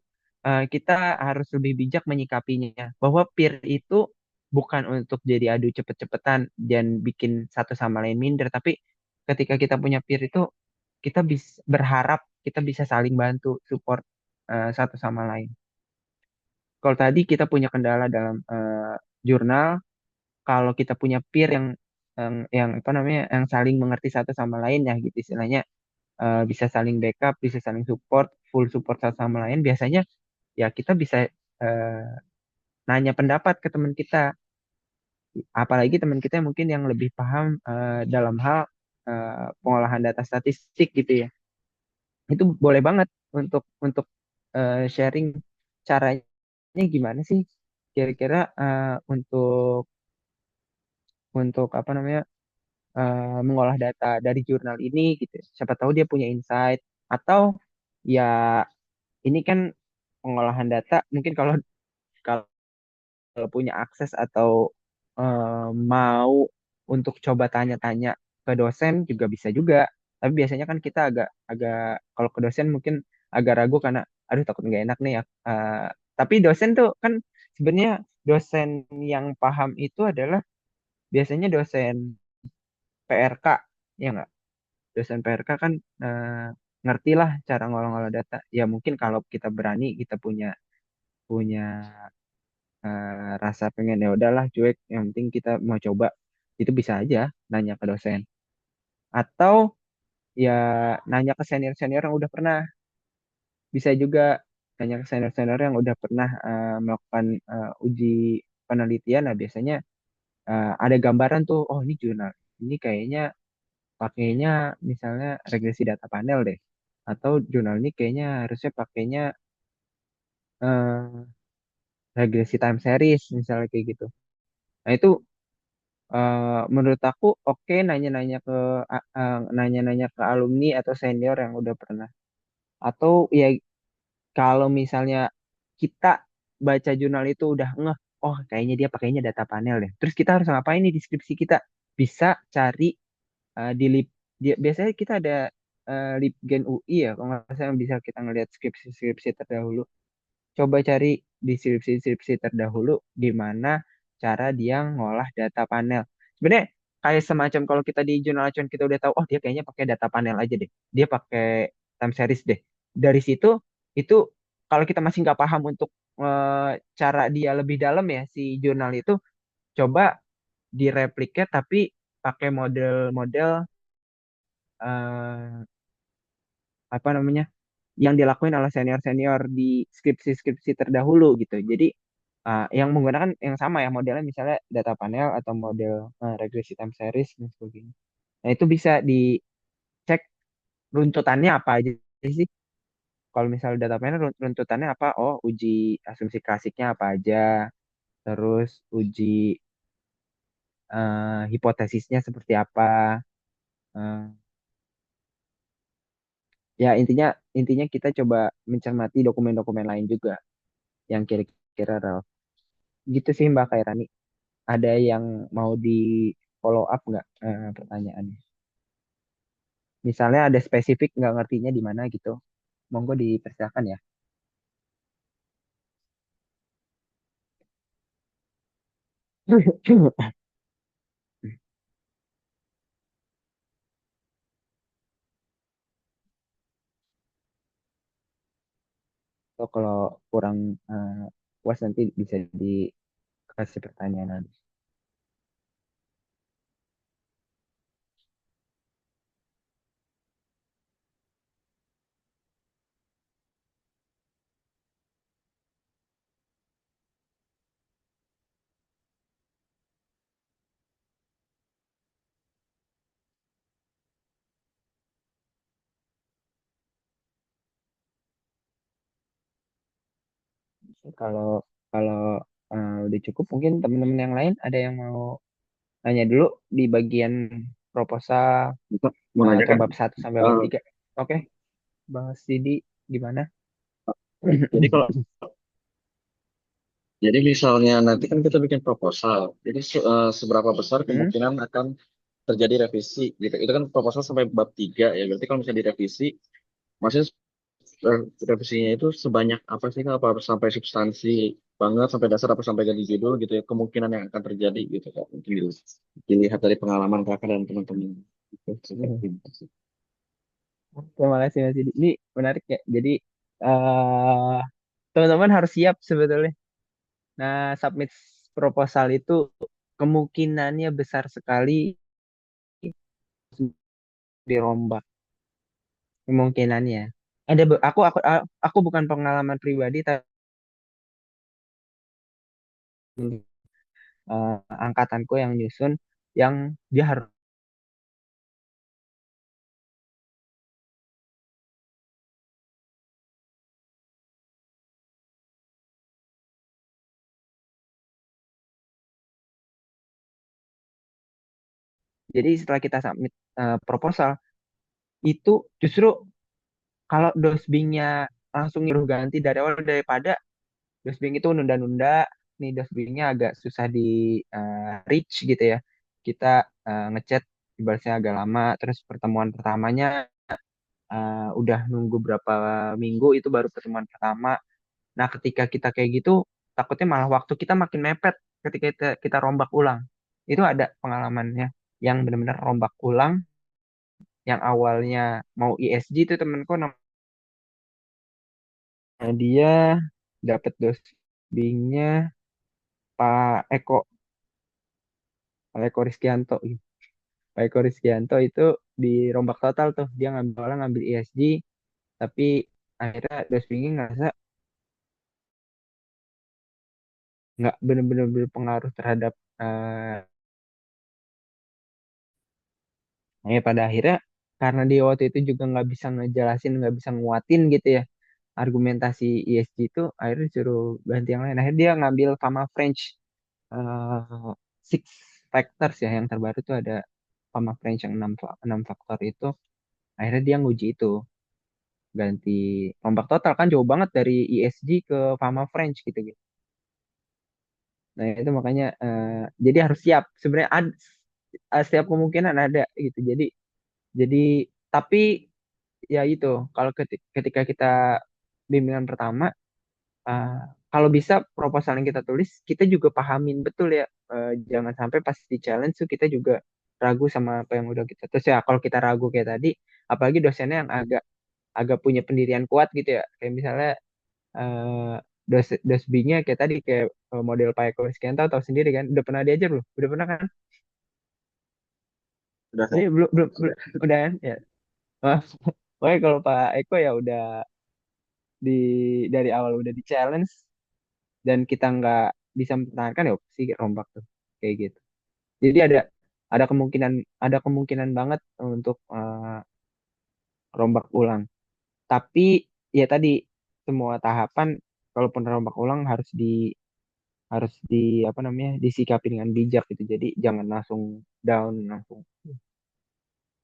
kita harus lebih bijak menyikapinya, bahwa peer itu bukan untuk jadi adu cepet-cepetan dan bikin satu sama lain minder, tapi ketika kita punya peer itu kita bisa berharap kita bisa saling bantu, support satu sama lain. Kalau tadi kita punya kendala dalam jurnal kalau kita punya peer yang apa namanya yang saling mengerti satu sama lain ya gitu istilahnya bisa saling backup, bisa saling support, full support satu sama lain biasanya ya kita bisa eh, nanya pendapat ke teman kita apalagi teman kita yang mungkin yang lebih paham dalam hal pengolahan data statistik gitu ya. Itu boleh banget untuk sharing caranya gimana sih kira-kira untuk apa namanya mengolah data dari jurnal ini gitu. Siapa tahu dia punya insight atau ya ini kan pengolahan data mungkin kalau kalau punya akses atau mau untuk coba tanya-tanya ke dosen juga bisa juga. Tapi biasanya kan kita agak agak kalau ke dosen mungkin agak ragu karena aduh takut nggak enak nih ya. Tapi dosen tuh kan sebenarnya dosen yang paham itu adalah biasanya dosen PRK ya nggak? Dosen PRK kan ngerti lah cara ngolah-ngolah data. Ya mungkin kalau kita berani kita punya punya rasa pengen ya udahlah cuek yang penting kita mau coba itu bisa aja nanya ke dosen atau ya nanya ke senior senior yang udah pernah bisa juga nanya ke senior senior yang udah pernah melakukan uji penelitian. Nah biasanya ada gambaran tuh oh ini jurnal ini kayaknya pakainya misalnya regresi data panel deh atau jurnal ini kayaknya harusnya pakainya eh, regresi time series misalnya kayak gitu. Nah itu menurut aku oke nanya-nanya ke alumni atau senior yang udah pernah. Atau ya kalau misalnya kita baca jurnal itu udah ngeh, oh kayaknya dia pakainya data panel deh. Terus kita harus ngapain nih di skripsi kita? Bisa cari di lib biasanya kita ada Libgen UI ya, kalau nggak salah yang bisa kita ngelihat skripsi-skripsi terdahulu. Coba cari di skripsi-skripsi terdahulu gimana cara dia ngolah data panel. Sebenarnya kayak semacam kalau kita di jurnal acuan kita udah tahu, oh dia kayaknya pakai data panel aja deh. Dia pakai time series deh. Dari situ itu kalau kita masih nggak paham untuk cara dia lebih dalam ya si jurnal itu, coba direplicate tapi pakai model-model eh, apa namanya yang dilakuin oleh senior-senior di skripsi-skripsi terdahulu gitu. Jadi yang menggunakan yang sama ya modelnya misalnya data panel atau model regresi time series dan sebagainya. Nah itu bisa dicek runtutannya apa aja sih. Kalau misalnya data panel runtutannya apa? Oh uji asumsi klasiknya apa aja. Terus uji hipotesisnya seperti apa. Eh, ya intinya intinya kita coba mencermati dokumen-dokumen lain juga yang kira-kira relevan. Gitu sih Mbak Kairani. Ada yang mau di follow up nggak pertanyaannya? Misalnya ada spesifik nggak ngertinya di mana gitu. Monggo dipersilakan ya. Atau kalau kurang puas nanti bisa dikasih pertanyaan nanti. Kalau kalau udah cukup mungkin teman-teman yang lain ada yang mau nanya dulu di bagian proposal Mau nanya atau kan? bab 1 sampai bab Eh, 3. Oke, Bang Sidi gimana? jadi kalau jadi misalnya nanti kan kita bikin proposal. Jadi seberapa besar Hmm? kemungkinan akan terjadi revisi gitu. Itu kan proposal sampai bab 3 ya. Berarti kalau misalnya direvisi, maksudnya revisinya itu sebanyak apa sih Kak? Apa sampai substansi banget, sampai dasar apa sampai ganti judul gitu ya. Kemungkinan yang akan terjadi gitu Kak. Mungkin dilihat dari pengalaman Kakak dan teman-teman. Gitu, seperti itu. Terima kasih Mas Didi. Ini menarik ya. Jadi eh teman-teman harus siap sebetulnya. Nah, submit proposal itu kemungkinannya besar sekali dirombak. Kemungkinannya. Aku bukan pengalaman pribadi tapi angkatanku yang nyusun yang dia harus Jadi setelah kita submit proposal itu justru kalau dosbingnya langsung nyuruh ganti dari awal daripada dosbing itu nunda-nunda, nih dosbingnya agak susah di reach gitu ya. Kita ngechat dibalasnya agak lama, terus pertemuan pertamanya udah nunggu berapa minggu itu baru pertemuan pertama. Nah, ketika kita kayak gitu, takutnya malah waktu kita makin mepet ketika kita rombak ulang. Itu ada pengalamannya yang benar-benar rombak ulang, yang awalnya mau ESG itu temenku namanya dia dapat dosbingnya Pak Eko, Pak Eko Rizkianto gitu. Pak Eko Rizkianto itu dirombak total tuh. Dia ngambil ESG, tapi akhirnya dosbingnya nggak benar-benar berpengaruh terhadap pada akhirnya karena dia waktu itu juga nggak bisa ngejelasin, nggak bisa nguatin gitu ya argumentasi ESG itu, akhirnya disuruh ganti yang lain. Akhirnya dia ngambil Fama French eh, Six Factors ya, yang terbaru tuh ada Fama French yang enam faktor itu. Akhirnya dia nguji itu, ganti rombak total kan jauh banget dari ESG ke Fama French gitu gitu. Nah itu makanya jadi harus siap. Sebenarnya setiap kemungkinan ada gitu. Jadi tapi ya itu kalau ketika kita bimbingan pertama, uh, kalau bisa proposal yang kita tulis kita juga pahamin betul ya. Jangan sampai pas di challenge tuh kita juga ragu sama apa yang udah kita terus ya. Kalau kita ragu kayak tadi, apalagi dosennya yang agak agak punya pendirian kuat gitu ya, kayak misalnya uh, dosbinya kayak tadi kayak model Pak Eko Rizkianto tahu sendiri kan, udah pernah diajar belum, udah pernah kan? Udah Ini kok. belum udah kan ya. Wah, pokoknya kalau Pak Eko ya udah di dari awal udah di challenge dan kita nggak bisa mempertahankan ya pasti rombak tuh kayak gitu. Jadi ada kemungkinan ada kemungkinan banget untuk rombak ulang. Tapi ya tadi semua tahapan kalaupun rombak ulang harus di apa namanya disikapi dengan bijak gitu. Jadi jangan langsung down, langsung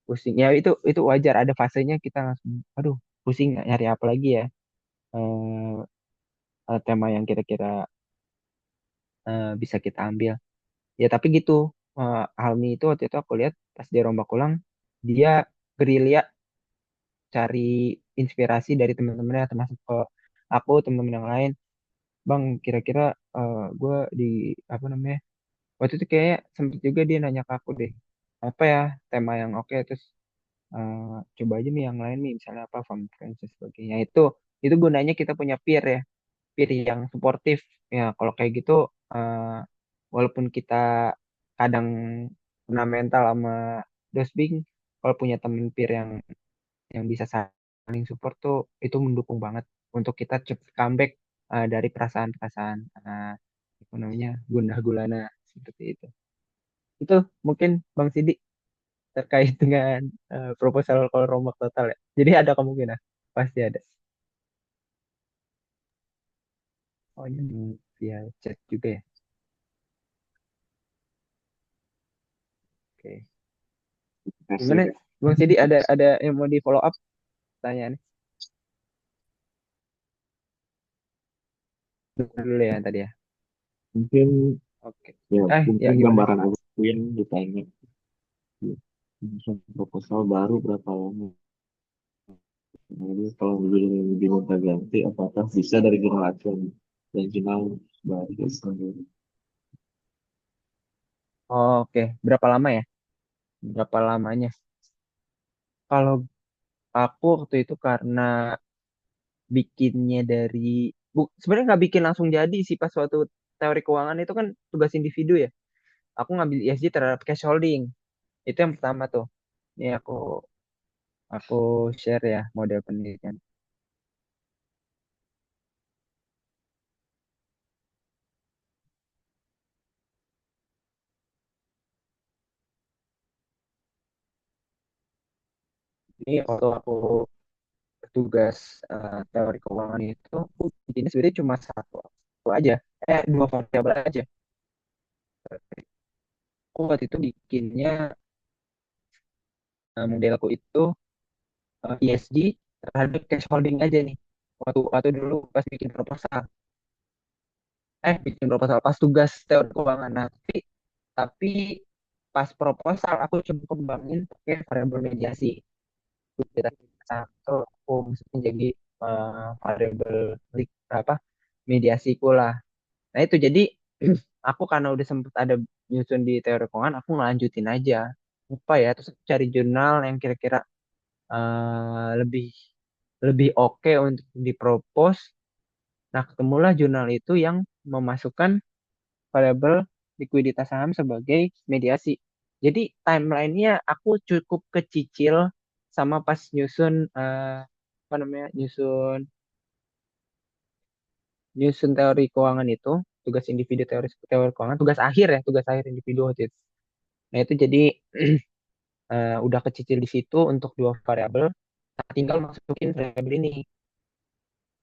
pusing. Ya itu wajar, ada fasenya kita langsung aduh pusing nyari apa lagi ya. Tema yang kira-kira bisa kita ambil. Ya tapi gitu, Halmi itu waktu itu aku lihat pas dia rombak ulang, dia gerilya cari inspirasi dari teman-temannya, termasuk ke aku, teman-teman yang lain. Bang, kira-kira gue di apa namanya? Waktu itu kayak sempet juga dia nanya ke aku deh, apa ya tema yang oke, terus eh, coba aja nih yang lain nih, misalnya apa, Farm Friends dan sebagainya. Itu gunanya kita punya peer ya, peer yang suportif. Ya kalau kayak gitu, eh, walaupun kita kadang kena mental sama dosbing, kalau punya temen peer yang bisa saling support tuh itu mendukung banget untuk kita cepet comeback dari perasaan-perasaan apa namanya gundah gulana seperti itu. Itu mungkin Bang Sidi terkait dengan proposal kalau rombak total ya. Jadi ada kemungkinan, pasti ada. Oh ini via chat juga ya. Oke. Kasih Gimana deh. Bang Sidi, ada yang mau di follow up pertanyaannya? Dulu ya tadi ya. Mungkin Oke. ya Ya mungkin gimana? gambaran aja Queen ditanya proposal baru berapa lama. Jadi kalau diminta ganti, apakah bisa dari generasi regional baru sendiri? Oke. Berapa lama ya? Berapa lamanya? Kalau aku waktu itu karena bikinnya dari sebenarnya nggak bikin langsung jadi sih, pas waktu teori keuangan itu kan tugas individu ya. Aku ngambil ESG terhadap cash holding. Itu yang pertama tuh. Ini aku share ya model penelitian. Ini waktu aku tugas teori keuangan itu aku bikinnya sebenarnya cuma satu aja, dua variabel aja. Aku waktu itu bikinnya modelku itu ESG terhadap cash holding aja nih. Waktu waktu dulu pas bikin proposal pas tugas teori keuangan. Nah, tapi pas proposal aku coba kembangin pakai variabel mediasi. Kita satu aku mesti jadi variabel apa mediasiku lah. Nah itu jadi aku karena udah sempet ada nyusun di teori keuangan, aku ngelanjutin aja. Apa ya, terus aku cari jurnal yang kira-kira lebih lebih oke untuk dipropos. Nah, ketemulah jurnal itu yang memasukkan variabel likuiditas saham sebagai mediasi. Jadi timelinenya aku cukup kecicil sama pas nyusun apa namanya nyusun nyusun teori keuangan itu, tugas individu teori teori keuangan, tugas akhir individu waktu itu. Nah itu jadi udah kecicil di situ untuk dua variabel, nah, tinggal masukin variabel ini.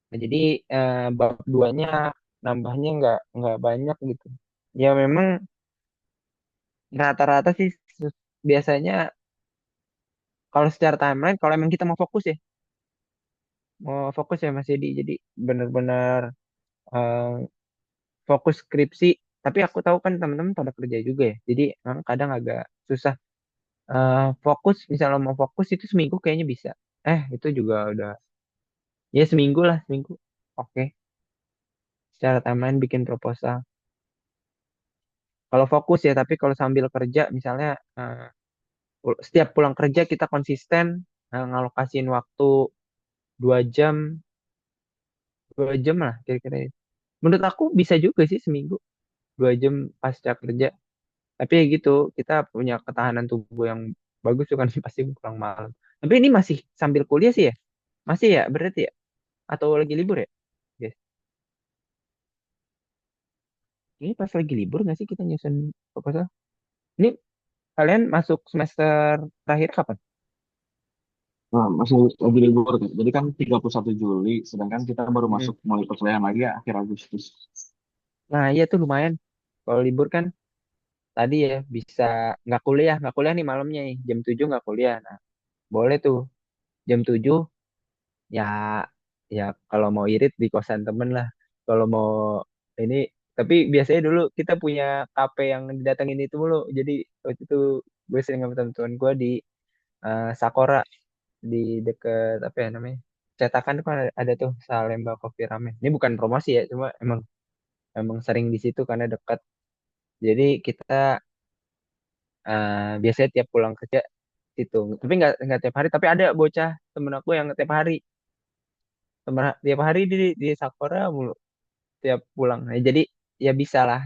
Nah jadi bab duanya nambahnya nggak banyak gitu. Ya memang rata-rata sih biasanya kalau secara timeline, kalau emang kita mau fokus ya Mas Yedi, jadi benar-benar eh, fokus skripsi. Tapi aku tahu kan teman-teman pada kerja juga ya, jadi memang kadang agak susah. Fokus, misalnya mau fokus itu seminggu kayaknya bisa. Itu juga udah, ya seminggu lah, seminggu. Oke, secara timeline bikin proposal. Kalau fokus ya, tapi kalau sambil kerja, misalnya setiap pulang kerja kita konsisten ngalokasin waktu 2 jam, 2 jam lah kira-kira. Menurut aku bisa juga sih seminggu 2 jam pasca kerja. Tapi ya gitu, kita punya ketahanan tubuh yang bagus tuh kan pasti pulang malam. Tapi ini masih sambil kuliah sih ya? Masih ya berarti ya? Atau lagi libur ya? Yes. Ini pas lagi libur nggak sih kita nyusun proposal? Ini kalian masuk semester terakhir kapan? Nah, masih lagi libur kan. Jadi kan 31 Juli, sedangkan kita baru Hmm. masuk mulai perkuliahan lagi ya akhir Agustus. Nah iya tuh lumayan. Kalau libur kan tadi ya bisa nggak kuliah nih malamnya nih. Jam 7 nggak kuliah. Nah boleh tuh jam 7 ya ya kalau mau irit di kosan temen lah. Kalau mau ini tapi biasanya dulu kita punya kafe yang didatengin itu mulu. Jadi waktu itu gue sering sama teman-teman gue di Sakora di deket apa ya namanya cetakan tuh kan ada tuh Salemba Coffee Ramen. Ini bukan promosi ya, cuma emang emang sering di situ karena dekat. Jadi kita biasanya tiap pulang kerja situ. Tapi nggak tiap hari. Tapi ada bocah temen aku yang tiap hari, tiap hari di Sakura mulu tiap pulang. Nah, jadi ya bisa lah.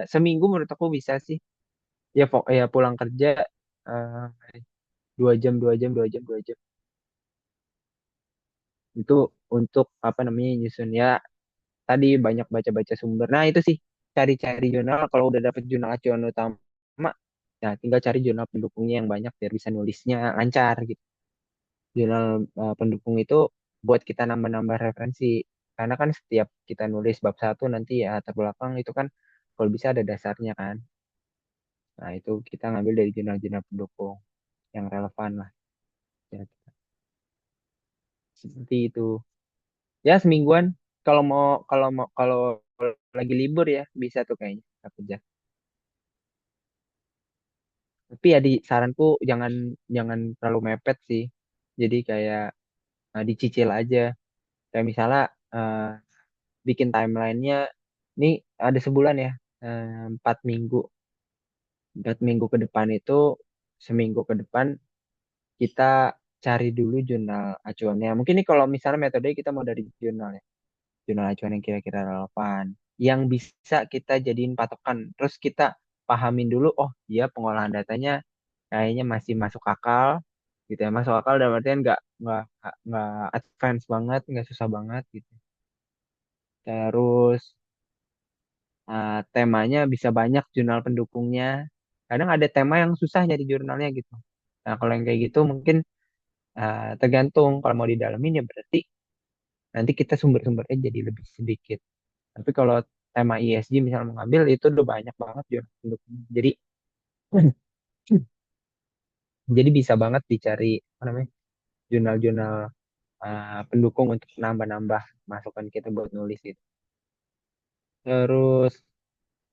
Seminggu menurut aku bisa sih. Ya pulang kerja eh, 2 jam, 2 jam, 2 jam, 2 jam. Itu untuk apa namanya nyusun ya tadi banyak baca-baca sumber. Nah, itu sih cari-cari jurnal kalau udah dapet jurnal acuan utama, ya tinggal cari jurnal pendukungnya yang banyak biar bisa nulisnya lancar gitu. Jurnal pendukung itu buat kita nambah-nambah referensi. Karena kan setiap kita nulis bab satu nanti ya terbelakang itu kan kalau bisa ada dasarnya kan. Nah, itu kita ngambil dari jurnal-jurnal pendukung yang relevan lah. Ya, seperti itu. Ya semingguan kalau lagi libur ya bisa tuh kayaknya aku kerja. Tapi ya di saranku jangan jangan terlalu mepet sih. Jadi kayak dicicil aja. Kayak misalnya eh, bikin timelinenya ini ada sebulan ya, 4 minggu. 4 minggu ke depan itu seminggu ke depan kita cari dulu jurnal acuannya. Mungkin nih kalau misalnya metode kita mau dari jurnal ya, jurnal acuan yang kira-kira relevan, yang bisa kita jadiin patokan. Terus kita pahamin dulu, oh iya pengolahan datanya kayaknya masih masuk akal gitu ya, masuk akal dalam artian nggak advance banget, nggak susah banget gitu. Terus temanya bisa banyak jurnal pendukungnya. Kadang ada tema yang susah nyari jurnalnya gitu. Nah kalau yang kayak gitu mungkin tergantung kalau mau didalamin ya berarti nanti kita sumber-sumbernya jadi lebih sedikit. Tapi kalau tema ESG misalnya mau ngambil itu udah banyak banget jurnal pendukungnya. Jadi Jadi bisa banget dicari apa namanya jurnal-jurnal pendukung untuk nambah-nambah masukan kita buat nulis gitu. Terus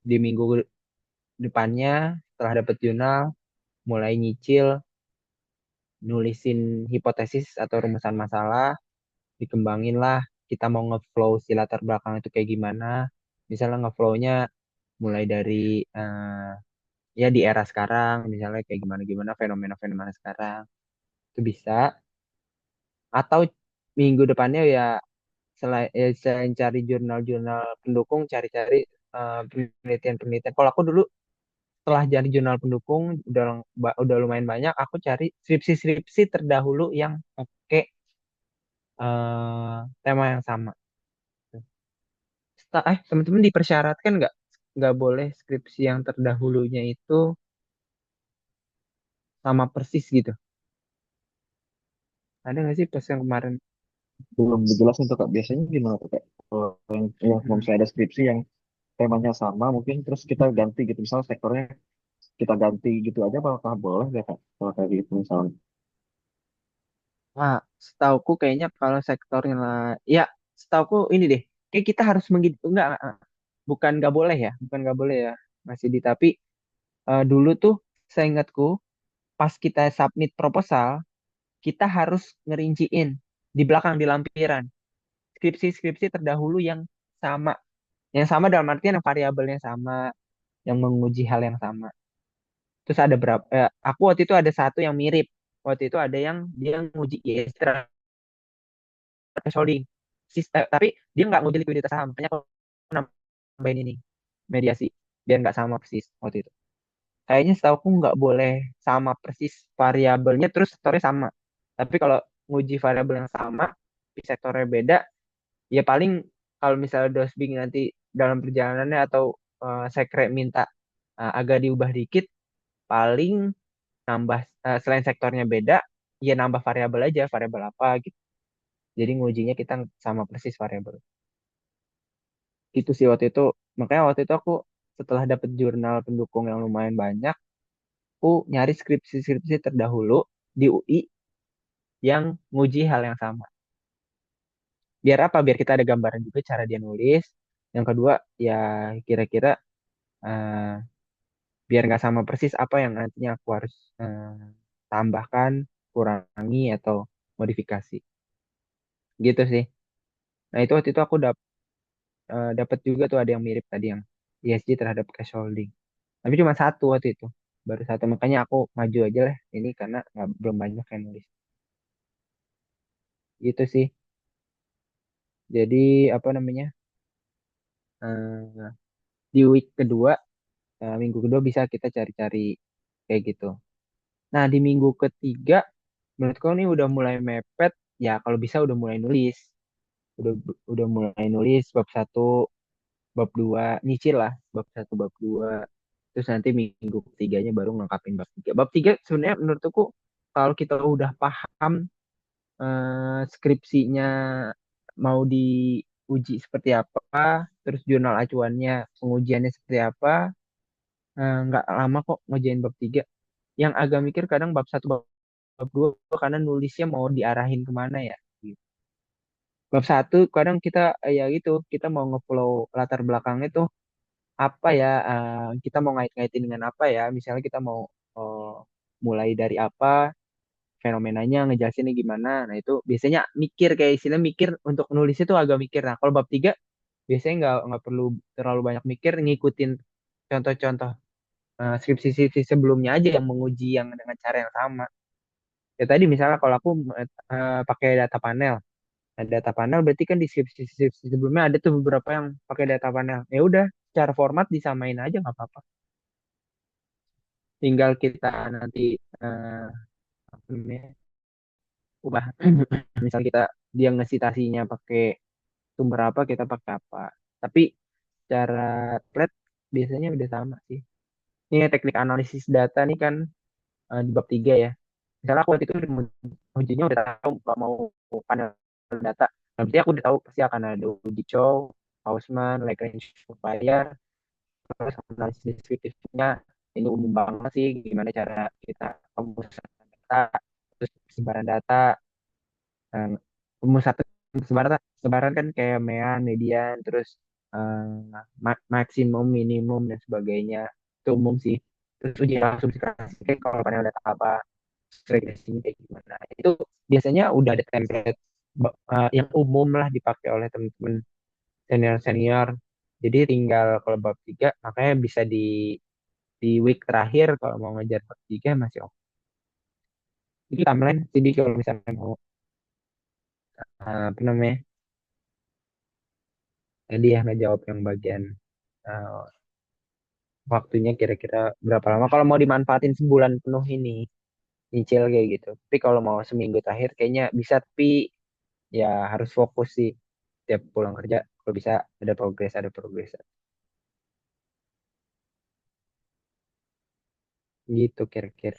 di minggu depannya setelah dapet jurnal mulai nyicil nulisin hipotesis atau rumusan masalah, dikembangin lah kita mau ngeflow si latar belakang itu kayak gimana. Misalnya ngeflownya mulai dari ya di era sekarang, misalnya kayak gimana-gimana fenomena-fenomena sekarang itu bisa. Atau minggu depannya ya selain cari jurnal-jurnal pendukung, cari-cari penelitian-penelitian. Kalau aku dulu setelah jadi jurnal pendukung udah lumayan banyak, aku cari skripsi-skripsi terdahulu yang pakai tema yang sama. Teman-teman dipersyaratkan nggak boleh skripsi yang terdahulunya itu sama persis gitu. Ada nggak sih pas yang kemarin? Belum dijelasin tuh Kak. Biasanya gimana tuh Kak? Kalau kalau Mm-mm. misalnya ada skripsi yang temanya sama, mungkin terus kita ganti gitu. Misalnya sektornya kita ganti gitu aja, apakah boleh ya Kak? Kalau kayak gitu misalnya. Nah, setauku kayaknya kalau sektornya lah, ya setauku ini deh, kayak kita harus enggak, bukan nggak boleh ya, bukan nggak boleh ya, masih di tapi dulu tuh seingatku pas kita submit proposal, kita harus ngerinciin di belakang di lampiran skripsi-skripsi terdahulu yang sama dalam artian yang variabelnya sama, yang menguji hal yang sama. Terus ada berapa? Aku waktu itu ada satu yang mirip. Waktu itu ada yang dia nguji ESG thresholding. Tapi dia nggak nguji likuiditas saham. Makanya aku nambahin ini mediasi biar nggak sama persis waktu itu. Kayaknya setahu aku nggak boleh sama persis variabelnya terus sektornya sama. Tapi kalau nguji variabel yang sama, tapi sektornya beda, ya paling kalau misalnya dosbing nanti dalam perjalanannya atau sekre minta agak diubah dikit, paling nambah selain sektornya beda, ya nambah variabel aja, variabel apa gitu. Jadi ngujinya kita sama persis variabel. Itu sih waktu itu. Makanya waktu itu aku setelah dapet jurnal pendukung yang lumayan banyak, aku nyari skripsi-skripsi terdahulu di UI yang nguji hal yang sama. Biar apa? Biar kita ada gambaran juga cara dia nulis. Yang kedua, ya kira-kira eh, biar nggak sama persis apa yang nantinya aku harus tambahkan, kurangi atau modifikasi. Gitu sih. Nah itu waktu itu aku dapat juga tuh ada yang mirip tadi yang ESG terhadap cash holding. Tapi cuma satu waktu itu. Baru satu. Makanya aku maju aja lah ini karena belum banyak yang nulis. Gitu sih. Jadi apa namanya? eh, di week kedua, minggu kedua bisa kita cari-cari kayak gitu. Nah di minggu ketiga, menurutku ini udah mulai mepet. Ya kalau bisa udah mulai nulis. Udah udah mulai nulis bab satu, bab dua, nyicil lah bab satu, bab dua. Terus nanti minggu ketiganya baru ngungkapin bab tiga. Bab tiga sebenarnya menurutku kalau kita udah paham skripsinya mau diuji seperti apa, terus jurnal acuannya pengujiannya seperti apa, nggak lama kok ngerjain bab tiga. Yang agak mikir kadang bab satu, bab dua karena nulisnya mau diarahin kemana ya. Gitu. Bab satu kadang kita ya gitu, kita mau ngeflow latar belakang itu apa ya, kita mau ngait-ngaitin dengan apa ya, misalnya kita mau eh, mulai dari apa, fenomenanya ngejelasinnya gimana. Nah itu biasanya mikir kayak istilah mikir untuk nulis itu agak mikir. Nah kalau bab tiga biasanya nggak perlu terlalu banyak mikir, ngikutin contoh-contoh skripsi-skripsi sebelumnya aja yang menguji yang dengan cara yang sama. Ya tadi misalnya kalau aku pakai data panel. Nah, data panel berarti kan di skripsi-skripsi sebelumnya ada tuh beberapa yang pakai data panel. Ya udah, cara format disamain aja nggak apa-apa. Tinggal kita nanti eh, apa namanya, ubah. Misal dia ngesitasinya pakai sumber apa, kita pakai apa. Tapi cara template biasanya udah sama sih. Ini teknik analisis data nih kan di bab 3 ya. Misalnya aku waktu itu ujinya udah tahu nggak mau panel data. Nah, berarti aku udah tahu pasti akan ada uji Chow, Hausman, Lagrange multiplier, terus analisis deskriptifnya ini umum banget sih gimana cara kita rumuskan data, terus sebaran data, eh, pemusatan sebaran kan kayak mean, median, terus maksimum, minimum dan sebagainya. Itu umum sih. Terus uji asumsi kan kalau panel data apa, regresinya kayak gimana. Itu biasanya udah ada template yang umum lah dipakai oleh teman-teman senior-senior. Jadi tinggal kalau bab 3 makanya bisa di week terakhir kalau mau ngejar bab 3 masih oke. Itu timeline jadi kalau misalnya mau apa namanya tadi ya ngejawab yang bagian eh, waktunya kira-kira berapa lama kalau mau dimanfaatin sebulan penuh ini nyicil kayak gitu. Tapi kalau mau seminggu terakhir kayaknya bisa, tapi ya harus fokus sih tiap pulang kerja kalau bisa ada progres gitu kira-kira.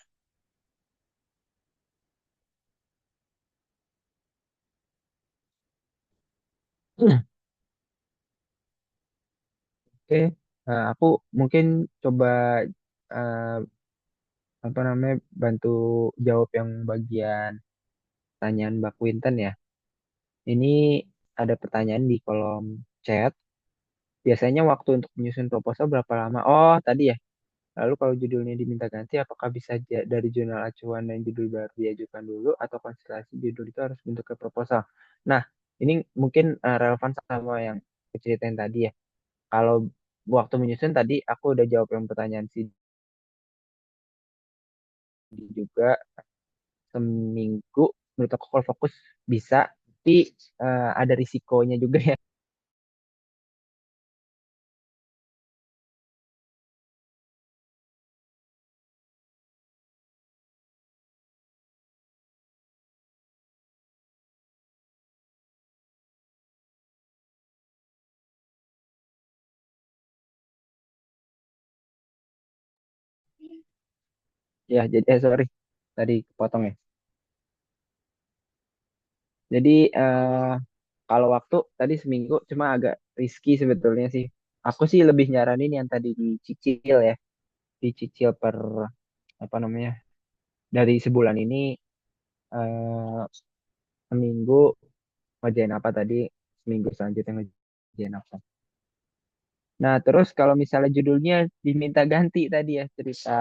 Oke, aku mungkin coba eh, apa namanya bantu jawab yang bagian pertanyaan Mbak Quinten ya. Ini ada pertanyaan di kolom chat. Biasanya waktu untuk menyusun proposal berapa lama? Oh, tadi ya. Lalu kalau judulnya diminta ganti, apakah bisa dari jurnal acuan dan judul baru diajukan dulu atau konstelasi judul itu harus bentuk ke proposal? Nah, ini mungkin relevan sama yang aku ceritain tadi ya. Kalau waktu menyusun tadi aku udah jawab yang pertanyaan si Didi juga seminggu menurut aku kalau fokus bisa, tapi ada risikonya juga ya. Ya, jadi sorry tadi potong ya. Jadi kalau waktu tadi seminggu cuma agak risky sebetulnya sih. Aku sih lebih nyaranin yang tadi dicicil ya, dicicil per apa namanya dari sebulan ini eh, seminggu ngerjain apa tadi, seminggu selanjutnya ngerjain apa. Nah terus kalau misalnya judulnya diminta ganti tadi ya cerita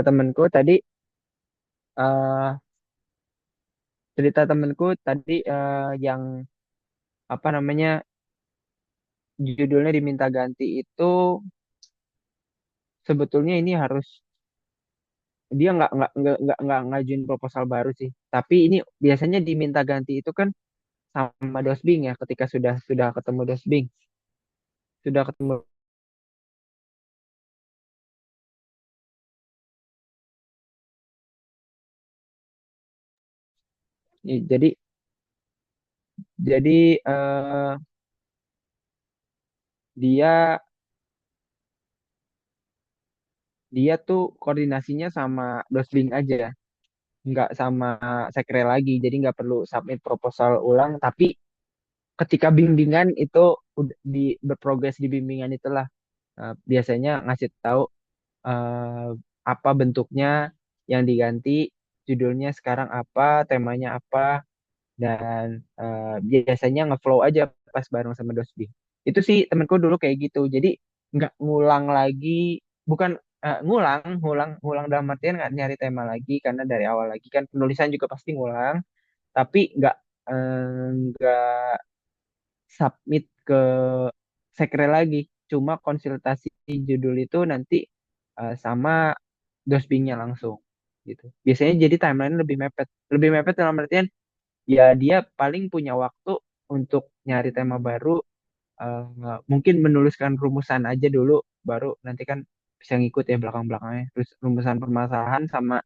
temenku tadi eh cerita temenku tadi yang apa namanya judulnya diminta ganti itu sebetulnya ini harus dia nggak ngajuin proposal baru sih. Tapi ini biasanya diminta ganti itu kan sama dosbing ya ketika sudah ketemu dosbing, sudah ketemu. Jadi dia dia tuh koordinasinya sama dosbing aja, nggak sama sekre lagi. Jadi nggak perlu submit proposal ulang. Tapi ketika bimbingan itu udah berprogres di bimbingan itulah biasanya ngasih tahu eh, apa bentuknya yang diganti, judulnya sekarang apa, temanya apa, dan biasanya ngeflow aja pas bareng sama Dosbi. Itu sih temenku dulu kayak gitu. Jadi nggak ngulang lagi, bukan ngulang, ngulang, ngulang dalam artian nggak nyari tema lagi karena dari awal lagi kan penulisan juga pasti ngulang, tapi nggak submit ke sekre lagi. Cuma konsultasi judul itu nanti sama dosbingnya langsung gitu. Biasanya jadi timeline lebih mepet. Lebih mepet dalam artian ya dia paling punya waktu untuk nyari tema baru, eh, mungkin menuliskan rumusan aja dulu, baru nanti kan bisa ngikut ya belakang-belakangnya. Terus rumusan permasalahan sama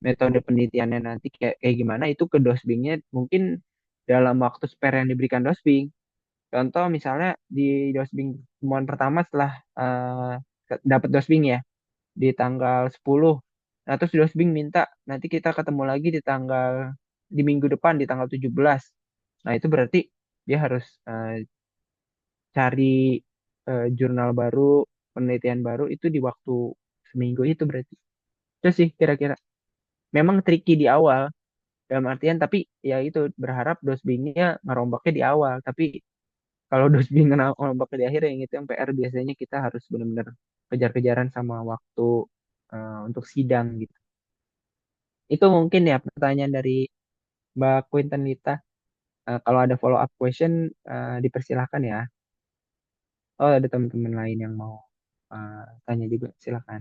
metode penelitiannya nanti kayak kayak gimana itu ke dosbingnya mungkin dalam waktu spare yang diberikan dosbing. Contoh misalnya di dosbing temuan pertama setelah dapat dosbing ya di tanggal 10. Nah, terus dosbing minta nanti kita ketemu lagi di minggu depan di tanggal 17. Nah, itu berarti dia harus cari jurnal baru penelitian baru itu di waktu seminggu itu berarti. Itu sih kira-kira. Memang tricky di awal dalam artian tapi ya itu berharap dosbingnya ngerombaknya di awal. Tapi kalau dosbing ngerombaknya di akhir yang itu yang PR biasanya kita harus benar-benar kejar-kejaran sama waktu untuk sidang gitu. Itu mungkin ya pertanyaan dari Mbak Quinten Lita. Kalau ada follow up question dipersilahkan ya. Oh, ada teman-teman lain yang mau tanya juga, silakan.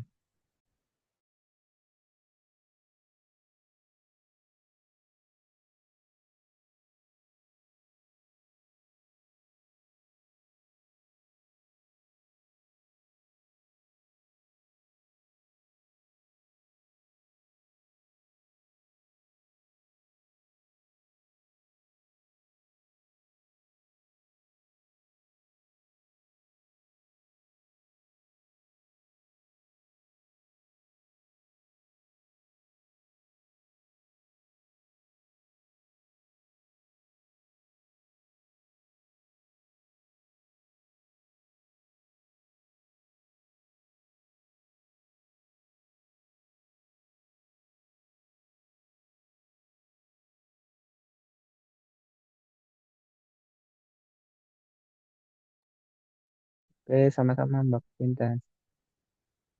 Oke, sama-sama Mbak Quinten.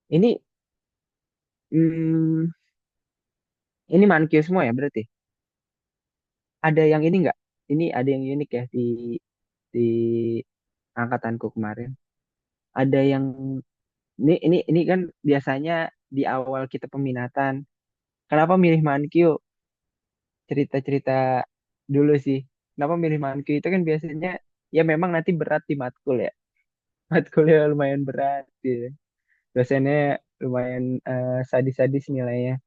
Ini hmm, ini mankio semua ya berarti? Ada yang ini nggak? Ini ada yang unik ya di angkatanku kemarin. Ada yang ini kan biasanya di awal kita peminatan. Kenapa milih mankio? Cerita-cerita dulu sih. Kenapa milih mankio itu kan biasanya ya memang nanti berat di matkul ya. Matkulnya lumayan berat gitu. Dosennya lumayan sadis-sadis nilainya.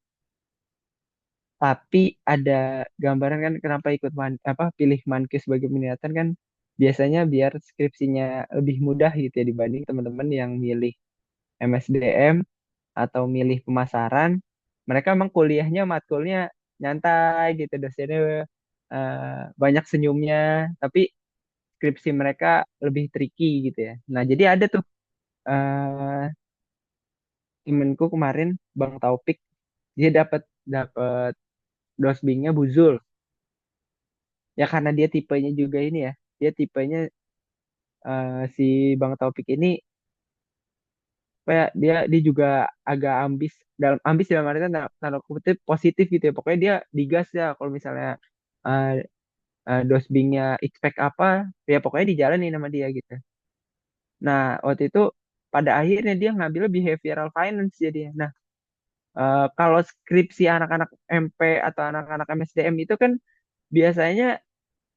Tapi ada gambaran kan kenapa ikut apa pilih Mankes sebagai peminatan kan biasanya biar skripsinya lebih mudah gitu ya dibanding teman-teman yang milih MSDM atau milih pemasaran. Mereka emang kuliahnya matkulnya nyantai gitu dosennya banyak senyumnya tapi skripsi mereka lebih tricky gitu ya. Nah, jadi ada tuh eh temenku kemarin Bang Taufik dia dapat dapat dosbingnya Buzul. Ya karena dia tipenya juga ini ya. Dia tipenya si Bang Taufik ini kayak dia juga agak ambis dalam artian tanda kutip positif gitu ya. Pokoknya dia digas ya kalau misalnya uh, dosbingnya expect apa ya pokoknya dijalanin sama dia gitu. Nah, waktu itu pada akhirnya dia ngambil behavioral finance jadi. Nah, kalau skripsi anak-anak MP atau anak-anak MSDM itu kan biasanya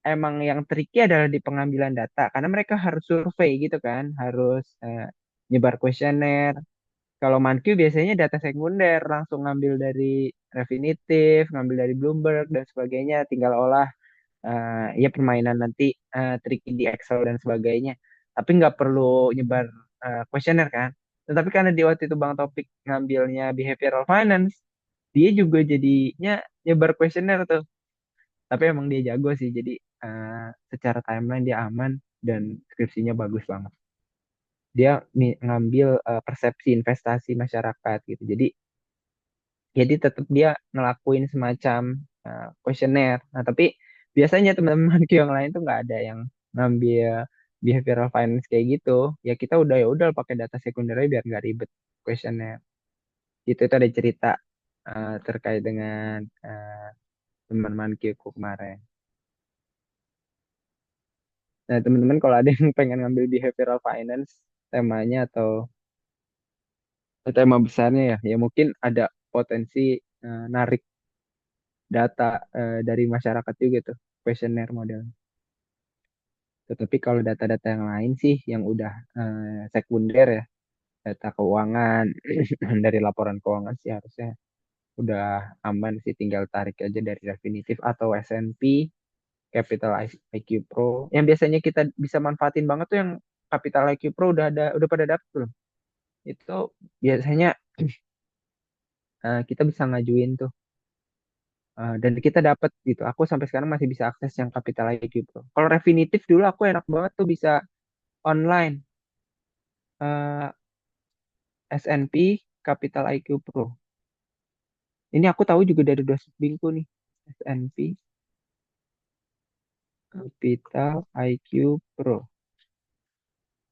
emang yang tricky adalah di pengambilan data karena mereka harus survei gitu kan, harus nyebar kuesioner. Kalau Manq biasanya data sekunder langsung ngambil dari Refinitiv, ngambil dari Bloomberg dan sebagainya, tinggal olah ya permainan nanti tricky di Excel dan sebagainya. Tapi nggak perlu nyebar kuesioner kan. Tetapi karena di waktu itu Bang Topik ngambilnya behavioral finance, dia juga jadinya nyebar kuesioner tuh tapi emang dia jago sih jadi secara timeline dia aman dan skripsinya bagus banget dia ngambil persepsi investasi masyarakat gitu jadi tetap dia ngelakuin semacam kuesioner nah tapi biasanya teman-teman yang lain tuh nggak ada yang ngambil behavioral finance kayak gitu ya kita udah ya udah pakai data sekundernya biar nggak ribet kuesioner itu ada cerita terkait dengan teman-teman Kiko kemarin. Nah, teman-teman kalau ada yang pengen ngambil behavioral finance temanya atau tema besarnya ya mungkin ada potensi narik data dari masyarakat juga tuh, questionnaire model. Tetapi kalau data-data yang lain sih yang udah sekunder ya, data keuangan dari laporan keuangan sih harusnya udah aman sih, tinggal tarik aja dari Refinitiv atau S&P Capital IQ Pro. Yang biasanya kita bisa manfaatin banget tuh yang Capital IQ Pro udah pada dapet belum? Itu biasanya kita bisa ngajuin tuh dan kita dapat gitu. Aku sampai sekarang masih bisa akses yang Capital IQ Pro. Kalau Refinitiv dulu aku enak banget tuh bisa online. Eh, S&P Capital IQ Pro. Ini aku tahu juga dari dosen bimbingku nih. S&P Capital IQ Pro.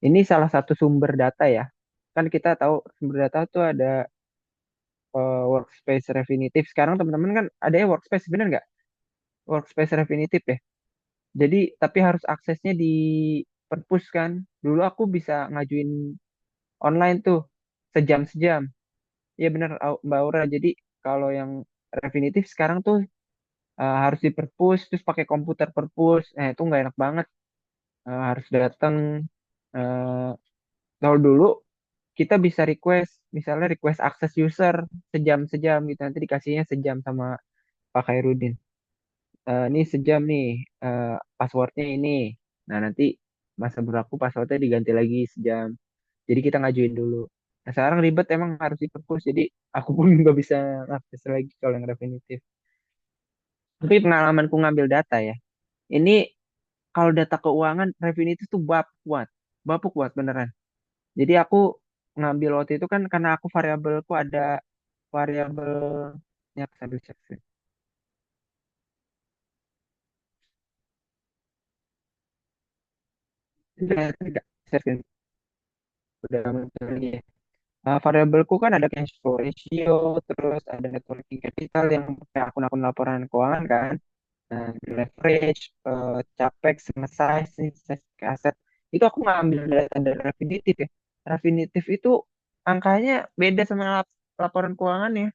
Ini salah satu sumber data ya. Kan kita tahu sumber data tuh ada workspace Refinitiv. Sekarang teman-teman kan ada ya workspace, bener nggak? Workspace Refinitiv ya. Jadi tapi harus aksesnya di perpus kan. Dulu aku bisa ngajuin online tuh sejam-sejam. Iya bener Mbak Aura. Jadi kalau yang Refinitiv sekarang tuh harus di perpus, terus pakai komputer perpus. Itu nggak enak banget. Harus datang. eh Kalau dulu kita bisa request, misalnya request akses user sejam-sejam gitu. Nanti dikasihnya sejam sama Pak Khairuddin. Ini sejam nih, passwordnya ini. Nah nanti masa berlaku passwordnya diganti lagi sejam. Jadi kita ngajuin dulu. Nah sekarang ribet emang harus di perpus. Jadi aku pun nggak bisa akses lagi kalau yang definitif. Tapi pengalamanku ngambil data ya. Ini kalau data keuangan Refinitiv tuh bab kuat beneran. Jadi aku ngambil waktu itu kan karena aku variabelku ada variabelnya sambil cek sih. Tidak, share screen. Udah muncul lagi ya. Variabelku kan ada cash flow ratio, terus ada net working capital yang pakai akun-akun laporan keuangan kan. Nah, leverage, capex, sama size, nih, size ke aset. Itu aku ngambil data dari Refinitiv ya. Refinitiv itu angkanya beda sama laporan keuangan ya.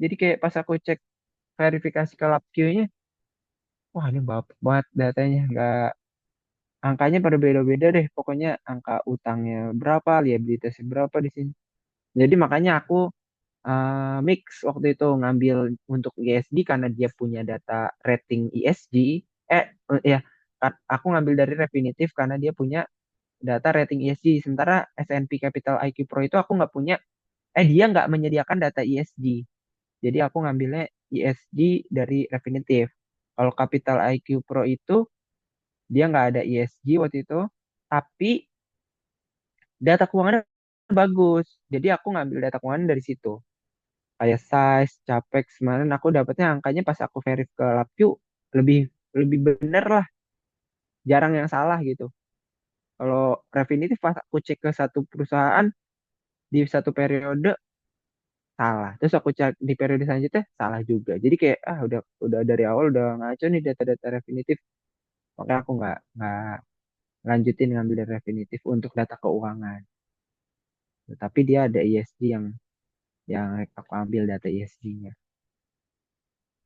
Jadi kayak pas aku cek verifikasi ke LabQ-nya, wah ini bapak banget datanya. Nggak, angkanya pada beda-beda deh. Pokoknya angka utangnya berapa, liabilitasnya berapa di sini. Jadi makanya aku mix waktu itu ngambil untuk ESG karena dia punya data rating ESG. Ya, aku ngambil dari Refinitiv karena dia punya data rating ESG. Sementara S&P Capital IQ Pro itu aku nggak punya. Dia nggak menyediakan data ESG. Jadi aku ngambilnya ESG dari Refinitiv. Kalau Capital IQ Pro itu dia nggak ada ESG waktu itu, tapi data keuangannya bagus. Jadi aku ngambil data keuangan dari situ. Kayak size, capex, kemarin aku dapetnya angkanya pas aku verif ke LabQ lebih lebih bener lah, jarang yang salah gitu. Kalau Refinitiv pas aku cek ke satu perusahaan di satu periode salah, terus aku cek di periode selanjutnya salah juga. Jadi kayak udah dari awal udah ngaco nih data-data Refinitiv, makanya aku nggak lanjutin ngambil dari Refinitiv untuk data keuangan. Tapi dia ada ESG yang aku ambil data ESG-nya.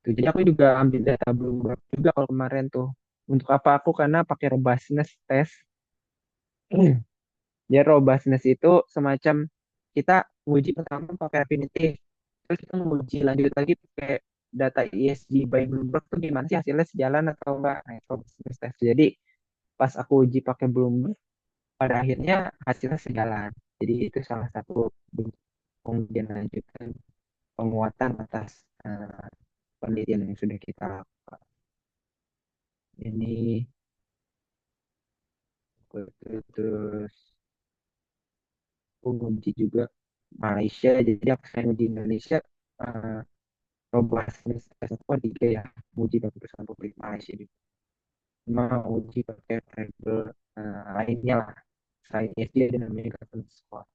Tuh, jadi aku juga ambil data Bloomberg juga kalau kemarin tuh. Untuk apa aku karena pakai robustness test. Ya robustness itu semacam kita uji pertama pakai Affinity, terus kita menguji lanjut lagi pakai data ESG by Bloomberg tuh gimana sih hasilnya sejalan atau enggak. Nah, itu robustness test. Jadi pas aku uji pakai Bloomberg, pada akhirnya hasilnya sejalan. Jadi itu salah satu bentuk pengujian lanjutan penguatan atas penelitian yang sudah kita lakukan. Ini terus menguji juga Malaysia, jadi aku selain di Indonesia uh, robustness test aku ada tiga ya, uji pakai perusahaan publik Malaysia juga, cuma uji pakai variable lainnya lah selain ESG ada namanya governance score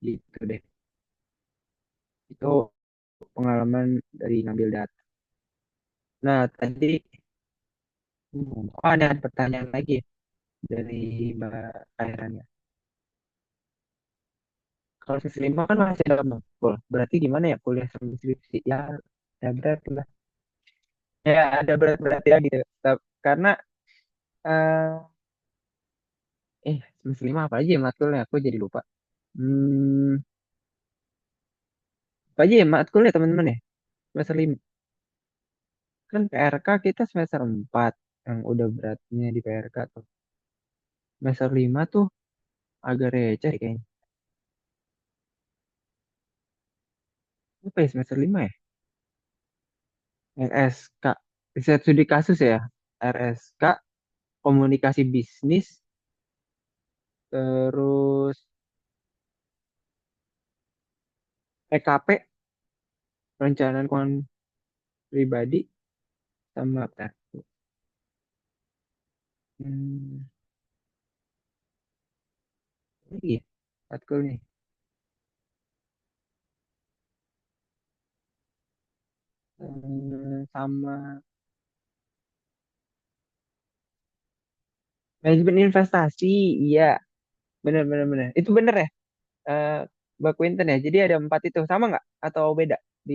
gitu deh. Itu pengalaman dari ngambil data. Nah tadi ada pertanyaan lagi ya dari Mbak Kairan ya. Kalau sesi lima kan masih ada matkul. Berarti gimana ya kuliah sambil skripsi? Ya, ya berat lah. Ya ada berat-berat ya gitu. Karena eh semester lima apa aja ya matkulnya? Aku jadi lupa. Hmm, apa aja ya matkulnya teman-teman ya? Semester lima. Kan PRK kita semester 4 yang udah beratnya di PRK tuh. Semester 5 tuh agak receh kayaknya. Apa ya semester 5 ya? RSK. Riset studi kasus ya? RSK, komunikasi bisnis, terus EKP, perencanaan keuangan pribadi, sama apa? Hmm, ini ya, matkul nih. Sama manajemen investasi, iya, bener bener bener. Itu bener ya, eh Mbak Quinten ya. Jadi ada 4 itu, sama nggak? Atau beda di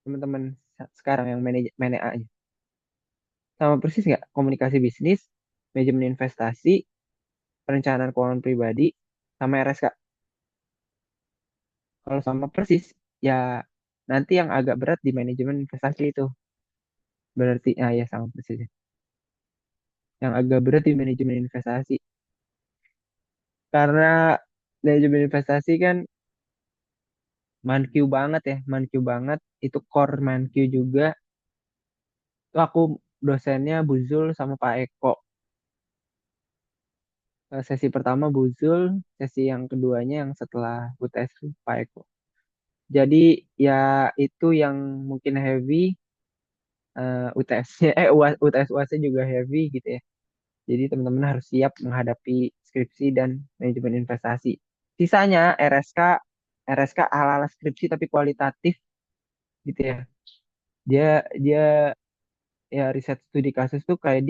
teman-teman sekarang yang manajemen A-nya? Sama persis nggak? Komunikasi bisnis, manajemen investasi, perencanaan keuangan pribadi, sama RSK. Kalau sama persis, ya nanti yang agak berat di manajemen investasi itu. Berarti, ya sama persis. Yang agak berat di manajemen investasi. Karena manajemen investasi kan mankyu banget ya, mankyu banget. Itu core mankyu juga. Itu aku dosennya Bu Zul sama Pak Eko. Sesi pertama Bu Zul, sesi yang keduanya yang setelah UTS Pak Eko. Jadi ya itu yang mungkin heavy, UTS-nya, UTS UAS-nya juga heavy gitu ya. Jadi teman-teman harus siap menghadapi skripsi dan manajemen investasi. Sisanya RSK ala-ala skripsi tapi kualitatif gitu ya. Dia dia ya riset studi kasus tuh kayak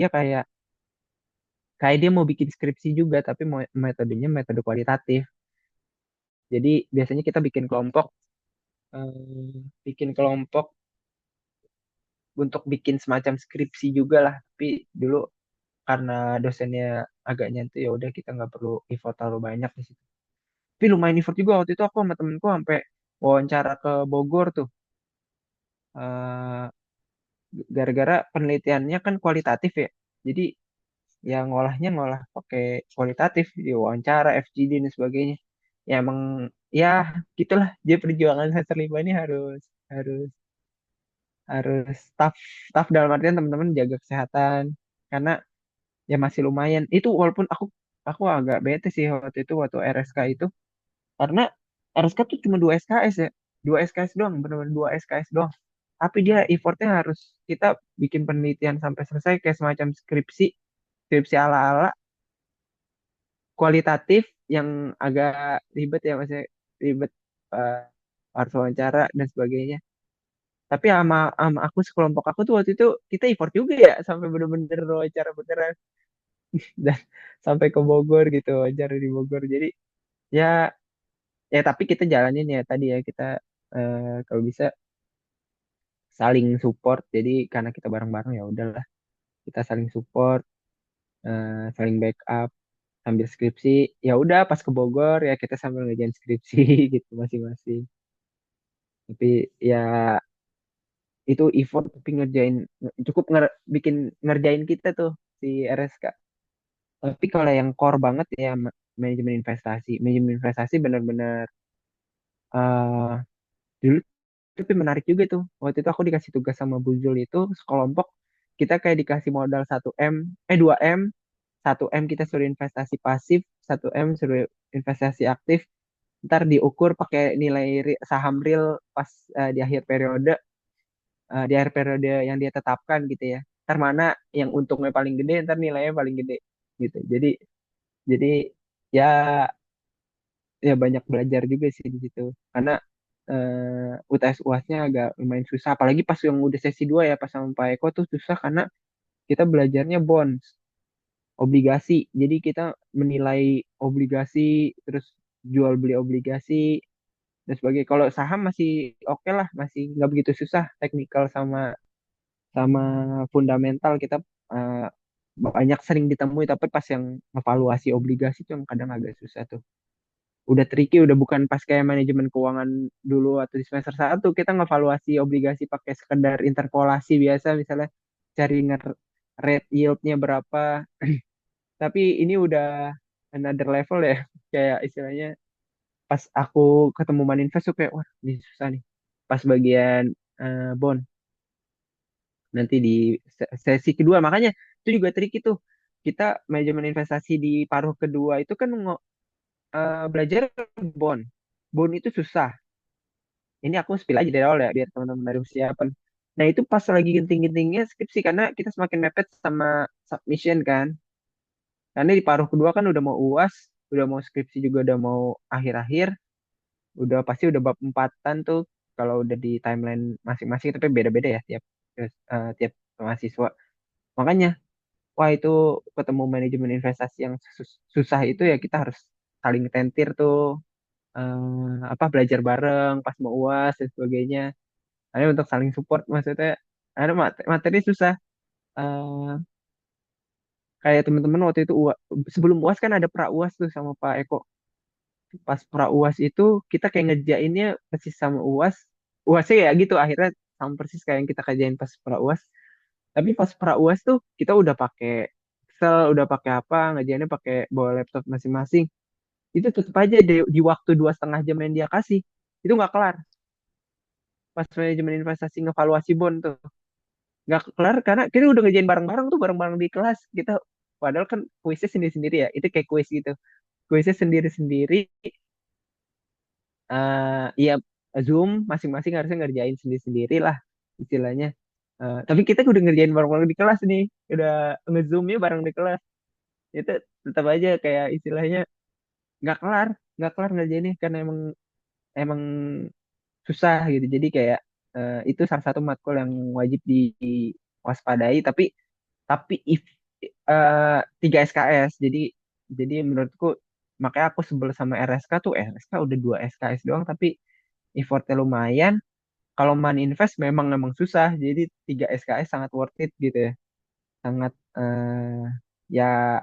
kayak dia mau bikin skripsi juga tapi metodenya metode kualitatif. Jadi biasanya kita bikin kelompok untuk bikin semacam skripsi juga lah. Tapi dulu karena dosennya agak nyantai ya udah kita nggak perlu effort terlalu banyak di situ. Tapi lumayan effort juga waktu itu aku sama temenku sampai wawancara ke Bogor tuh. Eh, Gara-gara penelitiannya kan kualitatif ya. Jadi ya ngolah pakai kualitatif, di wawancara, FGD dan sebagainya. Ya emang ya gitulah. Dia perjuangan semester 5 ini harus harus harus tough tough dalam artian teman-teman jaga kesehatan karena ya masih lumayan. Itu walaupun aku agak bete sih waktu itu waktu RSK itu karena RSK tuh cuma 2 SKS ya. 2 SKS doang, benar-benar 2 SKS doang. Tapi dia effortnya harus kita bikin penelitian sampai selesai kayak semacam skripsi, skripsi ala-ala kualitatif yang agak ribet ya maksudnya ribet, eh, harus wawancara dan sebagainya. Tapi sama aku sekelompok aku tuh waktu itu kita effort juga ya sampai bener-bener wawancara beneran dan sampai ke Bogor gitu wawancara di Bogor. Jadi ya ya tapi kita jalanin ya tadi ya kita, kalau bisa saling support. Jadi karena kita bareng-bareng ya udahlah kita saling support, saling backup sambil skripsi. Ya udah pas ke Bogor ya kita sambil ngerjain skripsi gitu masing-masing. Tapi ya itu effort tapi cukup bikin ngerjain kita tuh si RSK. Tapi kalau yang core banget ya manajemen investasi. Manajemen investasi benar-benar, eh dulu tapi menarik juga tuh. Waktu itu aku dikasih tugas sama Bu Zul itu sekelompok kita kayak dikasih modal 2M, 1M kita suruh investasi pasif, 1M suruh investasi aktif. Ntar diukur pakai nilai saham real pas, di akhir periode, di akhir periode yang dia tetapkan gitu ya. Ntar mana yang untungnya paling gede, ntar nilainya paling gede gitu. Jadi ya ya banyak belajar juga sih di situ. Karena, UTS UASnya agak lumayan susah. Apalagi pas yang udah sesi 2 ya pas sama Pak Eko tuh susah karena kita belajarnya bonds, obligasi. Jadi kita menilai obligasi terus jual beli obligasi dan sebagainya. Kalau saham masih oke lah, masih nggak begitu susah teknikal sama sama fundamental kita, eh, banyak sering ditemui tapi pas yang evaluasi obligasi itu yang kadang agak susah tuh. Udah tricky, udah bukan pas kayak manajemen keuangan dulu atau di semester 1 kita ngevaluasi obligasi pakai sekedar interpolasi biasa misalnya cari rate yieldnya berapa. Tapi ini udah another level ya kayak istilahnya pas aku ketemu Maninvest tuh kayak wah ini susah nih pas bagian, bond nanti di sesi kedua. Makanya itu juga tricky tuh kita manajemen investasi di paruh kedua itu kan belajar bond. Bond itu susah. ini aku spill aja dari awal ya biar teman-teman dari persiapan. Nah itu pas lagi genting-gentingnya skripsi karena kita semakin mepet sama submission kan. Karena di paruh kedua kan udah mau UAS, udah mau skripsi juga udah mau akhir-akhir, udah pasti udah bab empatan tuh kalau udah di timeline masing-masing tapi beda-beda ya tiap mahasiswa. Makanya wah itu ketemu manajemen investasi yang susah itu ya kita harus saling tentir tuh apa belajar bareng pas mau UAS dan sebagainya. Ada untuk saling support maksudnya ada materi susah. Eh, Kayak teman-teman waktu itu sebelum UAS kan ada pra UAS tuh sama Pak Eko. Pas pra UAS itu kita kayak ngerjainnya persis sama UAS. UASnya ya gitu akhirnya sama persis kayak yang kita kerjain pas pra UAS. Tapi pas pra UAS tuh kita udah pakai Excel, udah pakai apa, ngerjainnya pakai bawa laptop masing-masing. Itu tetap aja di waktu 2,5 jam yang dia kasih itu nggak kelar. Pas manajemen investasi ngevaluasi bond tuh nggak kelar karena kita udah ngerjain bareng-bareng tuh bareng-bareng di kelas kita padahal kan kuisnya sendiri-sendiri ya itu kayak kuis gitu kuisnya sendiri-sendiri ya Zoom masing-masing harusnya ngerjain sendiri-sendiri lah istilahnya. Tapi kita udah ngerjain bareng-bareng di kelas nih udah nge-zoomnya bareng di kelas itu tetap aja kayak istilahnya nggak kelar nggak kelar ngerjainnya karena emang emang susah gitu jadi kayak itu salah satu matkul yang wajib diwaspadai tapi if 3 SKS jadi menurutku makanya aku sebel sama RSK tuh RSK udah 2 SKS doang tapi effortnya lumayan kalau invest memang susah jadi 3 SKS sangat worth it gitu ya sangat ya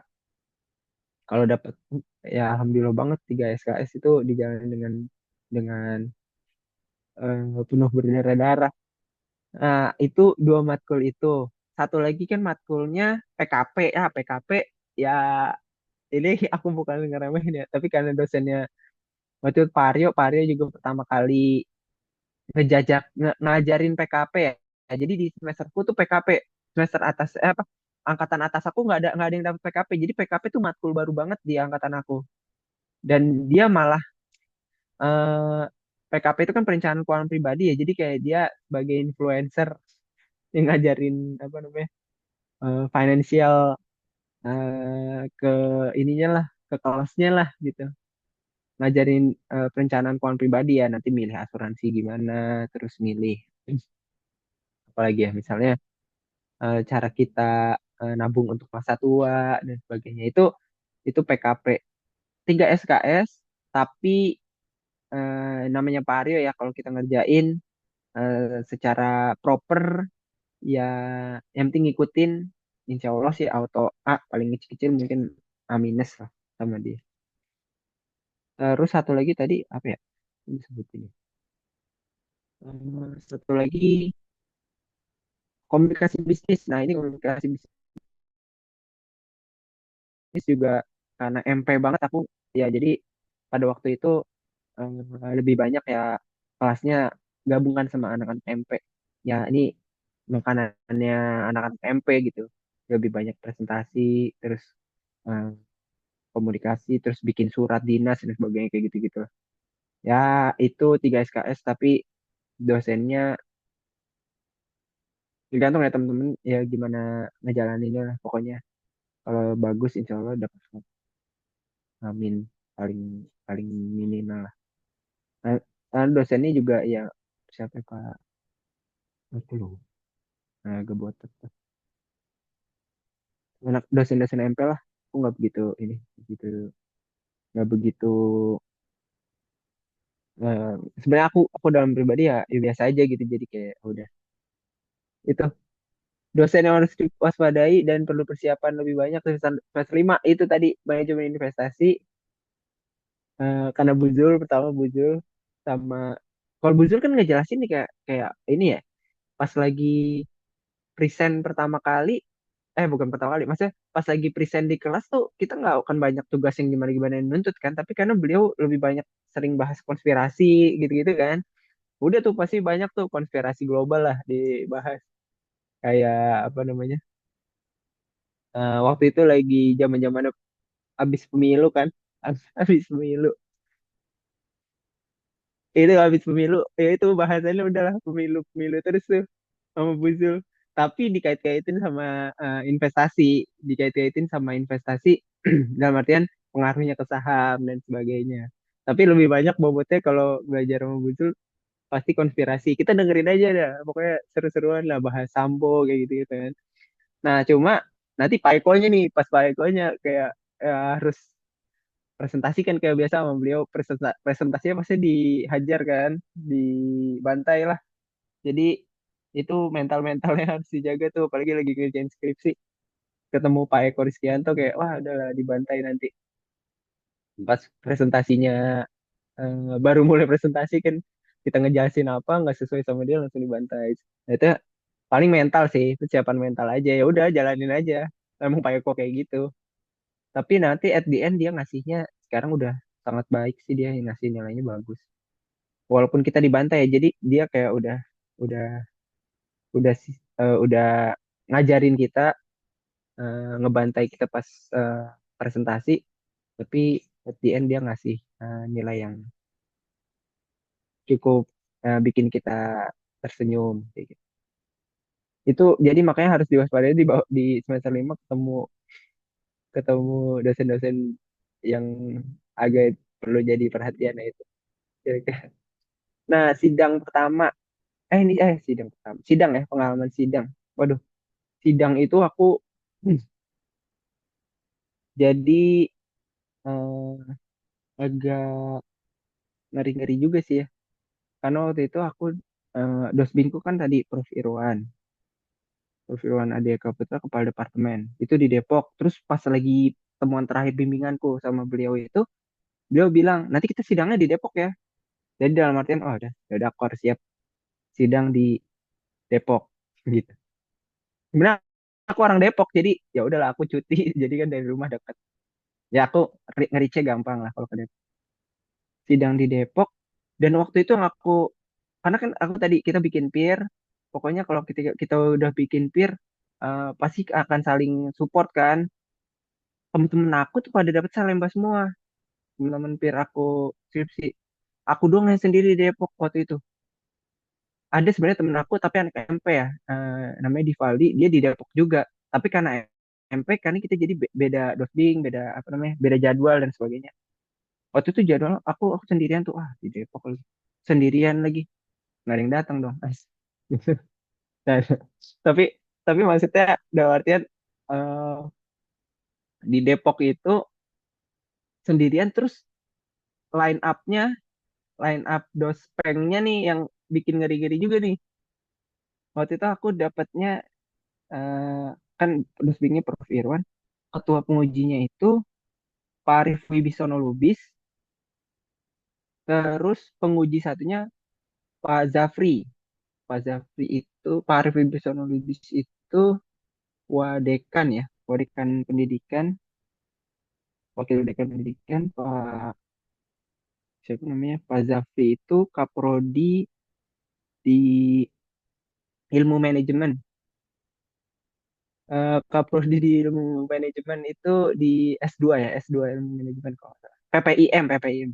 kalau dapat ya alhamdulillah banget 3 SKS itu dijalani dengan penuh berdarah-darah. Nah, itu 2 matkul itu. Satu lagi kan matkulnya PKP. Ya, PKP ya ini aku bukan ngeremehin ya, tapi karena dosennya waktu itu Pak Aryo juga pertama kali ngajarin PKP ya. Ya, jadi di semesterku tuh PKP semester atas apa angkatan atas aku nggak ada yang dapat PKP. Jadi PKP tuh matkul baru banget di angkatan aku. Dan dia malah eh, PKP itu kan perencanaan keuangan pribadi ya. Jadi kayak dia sebagai influencer yang ngajarin apa namanya financial ke ininya lah ke kelasnya lah gitu ngajarin perencanaan keuangan pribadi ya nanti milih asuransi gimana terus milih apalagi ya misalnya cara kita nabung untuk masa tua dan sebagainya itu PKP 3 SKS tapi namanya Pak Aryo ya kalau kita ngerjain secara proper ya yang penting ngikutin insya Allah sih auto A paling kecil-kecil mungkin A minus lah sama dia. Terus satu lagi tadi apa ya? Ini sebutin ya. Satu lagi komunikasi bisnis. Nah ini komunikasi bisnis juga karena MP banget aku ya jadi pada waktu itu lebih banyak ya kelasnya gabungan sama anak-anak MP. Ya ini makanannya anak-anak MP gitu. Lebih banyak presentasi terus eh, komunikasi terus bikin surat dinas dan sebagainya kayak gitu-gitu. Ya itu 3 SKS tapi dosennya tergantung ya temen-temen ya gimana ngejalaninnya lah pokoknya kalau bagus insya Allah dapat slot. Amin paling paling minimal lah. Nah, dosennya juga ya siapa ya, Pak aku loh nah buat tetap anak dosen-dosen MP lah aku nggak begitu ini begitu nggak begitu eh, sebenarnya aku dalam pribadi ya biasa aja gitu jadi kayak udah itu dosen yang harus diwaspadai dan perlu persiapan lebih banyak semester 5 itu tadi manajemen investasi karena Buzul pertama Buzul sama kalau Buzul kan ngejelasin nih kayak kayak ini ya pas lagi present pertama kali bukan pertama kali maksudnya pas lagi present di kelas tuh kita nggak akan banyak tugas yang gimana gimana yang nuntut kan tapi karena beliau lebih banyak sering bahas konspirasi gitu-gitu kan udah tuh pasti banyak tuh konspirasi global lah dibahas kayak apa namanya waktu itu lagi zaman-zaman abis pemilu kan abis pemilu itu habis pemilu ya itu bahasannya udahlah pemilu pemilu terus tuh sama Bu Zul. Tapi dikait-kaitin sama investasi, dikait-kaitin sama investasi dalam artian pengaruhnya ke saham dan sebagainya. Tapi lebih banyak bobotnya kalau belajar sama Bu Zul pasti konspirasi. Kita dengerin aja dah, pokoknya seru-seruan lah bahas Sambo kayak gitu gitu kan. Nah cuma nanti Pak Eko-nya nih, pas Pak Eko-nya kayak harus presentasi kan kayak biasa sama beliau presentasinya pasti dihajar kan, dibantai lah. Jadi itu mental-mentalnya harus dijaga tuh, apalagi lagi ngerjain skripsi. Ketemu Pak Eko Rizkianto kayak, wah udahlah dibantai nanti. Pas presentasinya baru mulai presentasi kan, kita ngejelasin apa nggak sesuai sama dia langsung dibantai. Nah, itu paling mental sih, persiapan mental aja. Ya udah jalanin aja. Emang Pak Eko kayak gitu. Tapi nanti at the end dia ngasihnya sekarang udah sangat baik sih, dia yang ngasih nilainya bagus. Walaupun kita dibantai ya, jadi dia kayak udah udah ngajarin kita, ngebantai kita pas eh, presentasi, tapi at the end dia ngasih nilai yang cukup bikin kita tersenyum kayak gitu. Itu jadi makanya harus diwaspadai di semester 5 ketemu ketemu dosen-dosen yang agak perlu jadi perhatian ya itu. Kira-kira. Nah, sidang pertama, ini sidang pertama, sidang ya, pengalaman sidang. Waduh, sidang itu aku jadi agak ngeri-ngeri juga sih ya. Karena waktu itu aku dosbingku kan tadi Prof. Irwan Adeka Putra Kepala Departemen. Itu di Depok. Terus pas lagi temuan terakhir bimbinganku sama beliau itu, beliau bilang, nanti kita sidangnya di Depok ya. Jadi dalam artian, oh udah aku harus siap sidang di Depok gitu. Sebenarnya aku orang Depok, jadi ya udahlah aku cuti, jadi kan dari rumah dekat. Ya aku ngerice gampang lah kalau ke Depok. Sidang di Depok, dan waktu itu karena kan aku tadi kita bikin peer, pokoknya kalau kita kita udah bikin peer pasti akan saling support kan. Temen-temen aku tuh pada dapat Salemba semua, temen-temen peer aku skripsi. Aku doang yang sendiri di Depok waktu itu. Ada sebenarnya temen aku tapi anak MP ya, namanya Divaldi, dia di Depok juga. Tapi karena MP kan kita jadi beda dosbing, beda apa namanya, beda jadwal dan sebagainya. Waktu itu jadwal aku sendirian tuh, di Depok lagi, sendirian lagi, nggak ada yang datang dong. Nah, tapi tapi maksudnya dalam artian eh, di Depok itu sendirian, terus line up-nya, line up dospengnya nih yang bikin ngeri-ngeri juga nih. Waktu itu aku dapatnya eh, kan dospengnya Prof. Irwan, ketua pengujinya itu Pak Arif Wibisono Lubis, terus penguji satunya Pak Zafri. Pak Zafri itu, Pak Arif Wibisono Lubis itu Wadekan ya, Wadekan Pendidikan, Wakil Dekan Pendidikan, Pak siapa namanya, Pak Zafri itu kaprodi di ilmu manajemen. Kaprodi di ilmu manajemen itu di S2 ya, S2 ilmu manajemen kalau nggak salah. PPIM.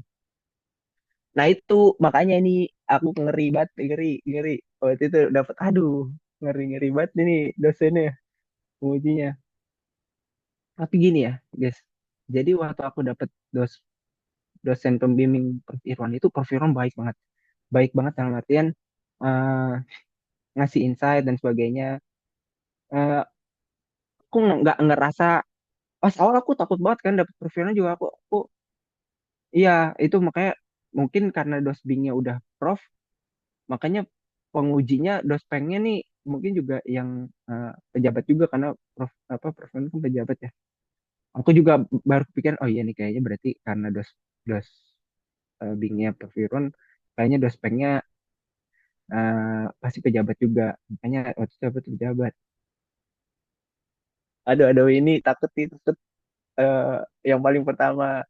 Nah itu makanya ini aku ngeri banget, ngeri, ngeri. Waktu itu dapat, aduh, ngeri, ngeri banget ini dosennya, pengujinya. Tapi gini ya, guys. Jadi waktu aku dapat dosen pembimbing Prof. Irwan itu, Prof. Irwan baik banget. Baik banget dalam artian eh, ngasih insight dan sebagainya. Eh, aku nggak ngerasa, pas awal aku takut banget kan dapet profilnya juga, aku iya itu makanya mungkin karena dosbingnya udah prof, makanya pengujinya dospengnya nih mungkin juga yang pejabat juga, karena prof kan pejabat ya. Aku juga baru pikir, oh iya nih kayaknya berarti karena dos dos bingnya Prof Irwan, kayaknya dospengnya pasti pejabat juga, makanya waktu itu dapet pejabat. Aduh ini takut nih, takut. eh, yang paling pertama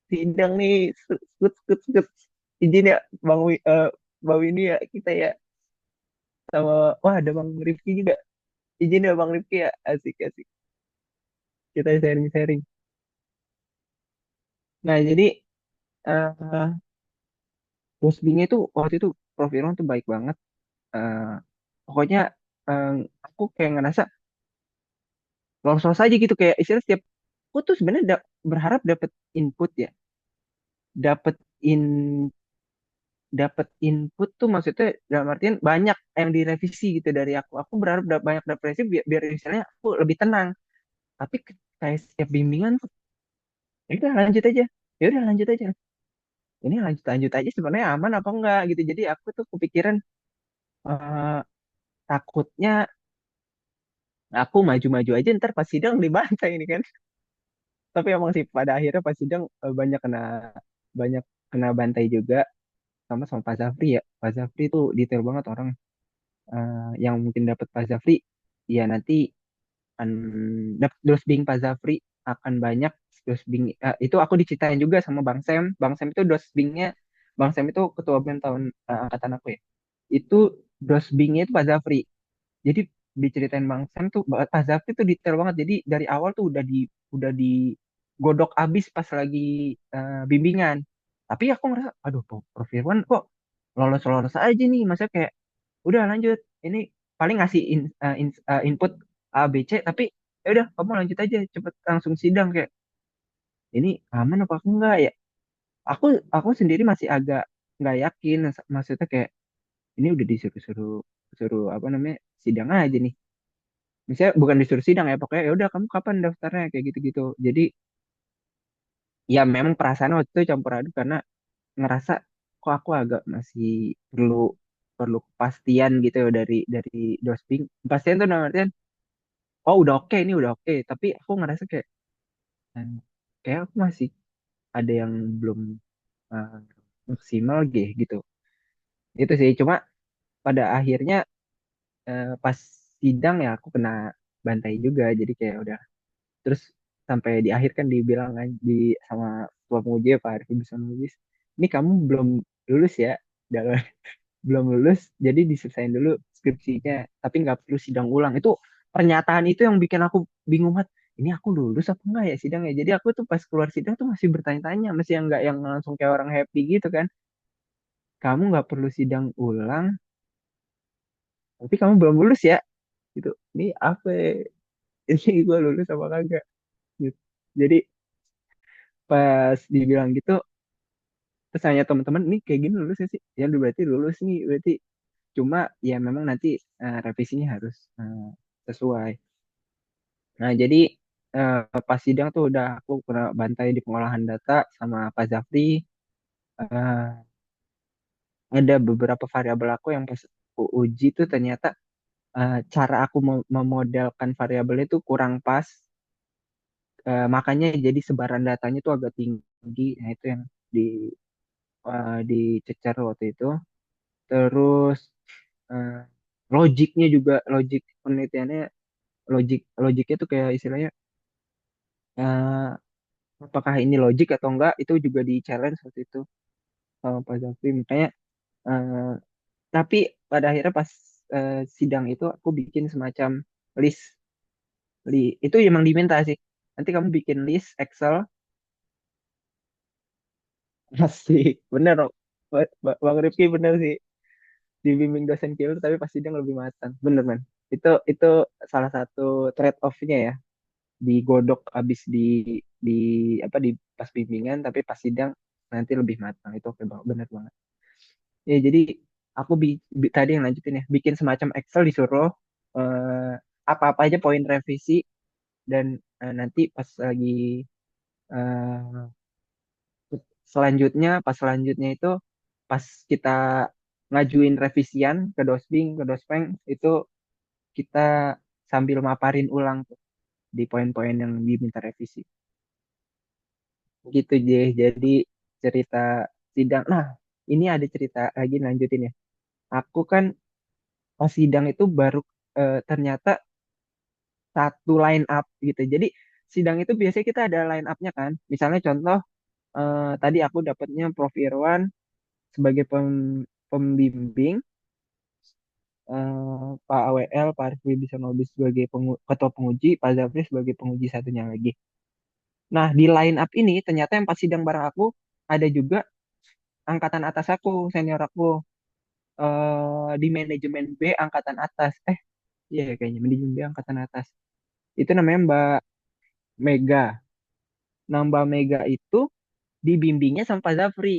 sidang nih, skut skut skut, izin ya Bang Winnie ya, kita ya sama, wah ada Bang Rifki juga, izin ya Bang Rifki ya, asik asik, kita sharing sharing. Nah jadi eh, Bingnya itu waktu itu Prof Irwan tuh baik banget. Eh, Pokoknya eh, aku kayak ngerasa lolos aja gitu, kayak istilah setiap aku tuh sebenarnya berharap dapet input ya, dapet in dapet input tuh maksudnya dalam artian banyak yang direvisi gitu dari aku. Aku berharap banyak dapet revisi biar misalnya aku lebih tenang. Tapi kayak setiap bimbingan tuh, ya udah lanjut aja. Ya udah lanjut aja. Ini lanjut lanjut aja sebenarnya aman apa enggak gitu. Jadi aku tuh kepikiran eh, takutnya aku maju-maju aja ntar pas sidang dibantai ini kan. Tapi emang sih pada akhirnya pas sidang banyak kena bantai juga sama sama Pak Zafri ya. Pak Zafri tuh detail banget orang. Yang mungkin dapat Pak Zafri ya nanti akan dapat dosbing Pak Zafri akan banyak dosbing. Itu aku diceritain juga sama Bang Sam. Bang Sam itu dosbingnya, Bang Sam itu ketua BEM tahun angkatan aku ya. Itu dosbingnya itu Pak Zafri. Jadi diceritain Bang Sam tuh Pak Zafri tuh detail banget. Jadi dari awal tuh udah di godok abis pas lagi bimbingan. Tapi aku ngerasa, aduh Prof Irwan kok lolos-lolos aja nih. Masa kayak udah lanjut. Ini paling ngasih input A B C, tapi ya udah kamu lanjut aja cepet langsung sidang kayak ini aman apa enggak ya. Aku sendiri masih agak nggak yakin, maksudnya kayak ini udah disuruh-suruh suruh apa namanya sidang aja nih. Misalnya bukan disuruh sidang ya, pokoknya ya udah kamu kapan daftarnya kayak gitu-gitu. Jadi ya memang perasaan waktu itu campur aduk karena ngerasa kok aku agak masih perlu perlu kepastian gitu ya dari dosping. Kepastian tuh dalam artian oh udah oke, ini udah oke, tapi aku ngerasa kayak eh, kayak aku masih ada yang belum eh, maksimal gitu. Itu sih cuma pada akhirnya pas sidang ya aku kena bantai juga, jadi kayak udah terus sampai di akhir kan dibilang kan sama ketua penguji ya, Pak Arif bisa nulis ini kamu belum lulus ya, dalam belum lulus jadi diselesain dulu skripsinya tapi nggak perlu sidang ulang. Itu pernyataan itu yang bikin aku bingung banget, ini aku lulus apa enggak ya sidangnya. Jadi aku tuh pas keluar sidang tuh masih bertanya-tanya, masih yang nggak yang langsung kayak orang happy gitu kan, kamu nggak perlu sidang ulang tapi kamu belum lulus ya gitu. Ini apa ya? Ini gue lulus apa kagak gitu. Jadi pas dibilang gitu terus tanya teman-teman ini kayak gini lulus ya sih ya udah berarti lulus nih berarti. Cuma ya memang nanti revisinya harus sesuai. Nah jadi pas sidang tuh udah aku kena bantai di pengolahan data sama Pak Zafri. Eh, ada beberapa variabel aku yang pas aku uji tuh ternyata cara aku memodelkan variabel itu kurang pas. Makanya jadi sebaran datanya tuh agak tinggi. Nah itu yang di dicecar waktu itu. Terus eh, logiknya juga logik penelitiannya logiknya tuh kayak istilahnya eh, apakah ini logik atau enggak itu juga di challenge waktu itu sama Pak Zafri. Makanya eh, tapi pada akhirnya pas sidang itu aku bikin semacam list. Itu emang diminta sih, nanti kamu bikin list Excel. Masih bener Bang Rifki bener sih, dibimbing dosen killer tapi pas sidang lebih matang bener man. Itu salah satu trade off-nya ya, digodok abis di apa di pas bimbingan tapi pas sidang nanti lebih matang. Itu oke banget, bener banget ya. Jadi aku tadi yang lanjutin ya, bikin semacam Excel disuruh eh, apa-apa aja poin revisi. Dan nanti pas lagi eh, pas selanjutnya itu pas kita ngajuin revisian ke Dosbing ke Dospeng itu kita sambil maparin ulang tuh di poin-poin yang diminta revisi gitu. Jadi cerita sidang. Nah ini ada cerita lagi lanjutin ya. Aku kan pas sidang itu baru ternyata satu line up gitu. Jadi sidang itu biasanya kita ada line up-nya kan. Misalnya contoh tadi aku dapatnya Prof Irwan sebagai pembimbing, Pak AWL, Pak Arif Wibisono sebagai ketua penguji, Pak Zafri sebagai penguji satunya lagi. Nah, di line up ini ternyata yang pas sidang bareng aku ada juga angkatan atas aku, senior aku, di manajemen B angkatan atas. Iya kayaknya manajemen B angkatan atas. Itu namanya Mbak Mega. Nah, Mbak Mega itu dibimbingnya sama Pak Zafri,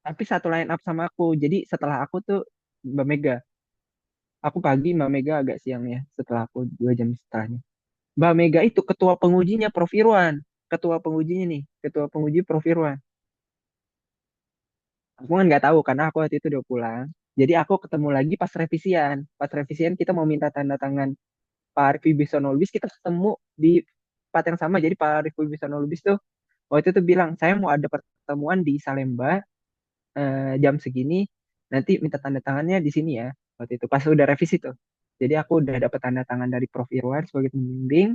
tapi satu line up sama aku. Jadi setelah aku tuh Mbak Mega. Aku pagi, Mbak Mega agak siang ya. Setelah aku 2 jam setelahnya. Mbak Mega itu ketua pengujinya Prof Irwan. Ketua pengujinya nih, ketua penguji Prof Irwan. Aku kan nggak tahu karena aku waktu itu udah pulang. Jadi aku ketemu lagi pas revisian. Pas revisian kita mau minta tanda tangan Pak Arif Wibisono Lubis, kita ketemu di tempat yang sama. Jadi Pak Arif Wibisono Lubis tuh waktu itu bilang, saya mau ada pertemuan di Salemba jam segini, nanti minta tanda tangannya di sini ya. Waktu itu pas udah revisi tuh. Jadi aku udah dapat tanda tangan dari Prof Irwan sebagai pembimbing.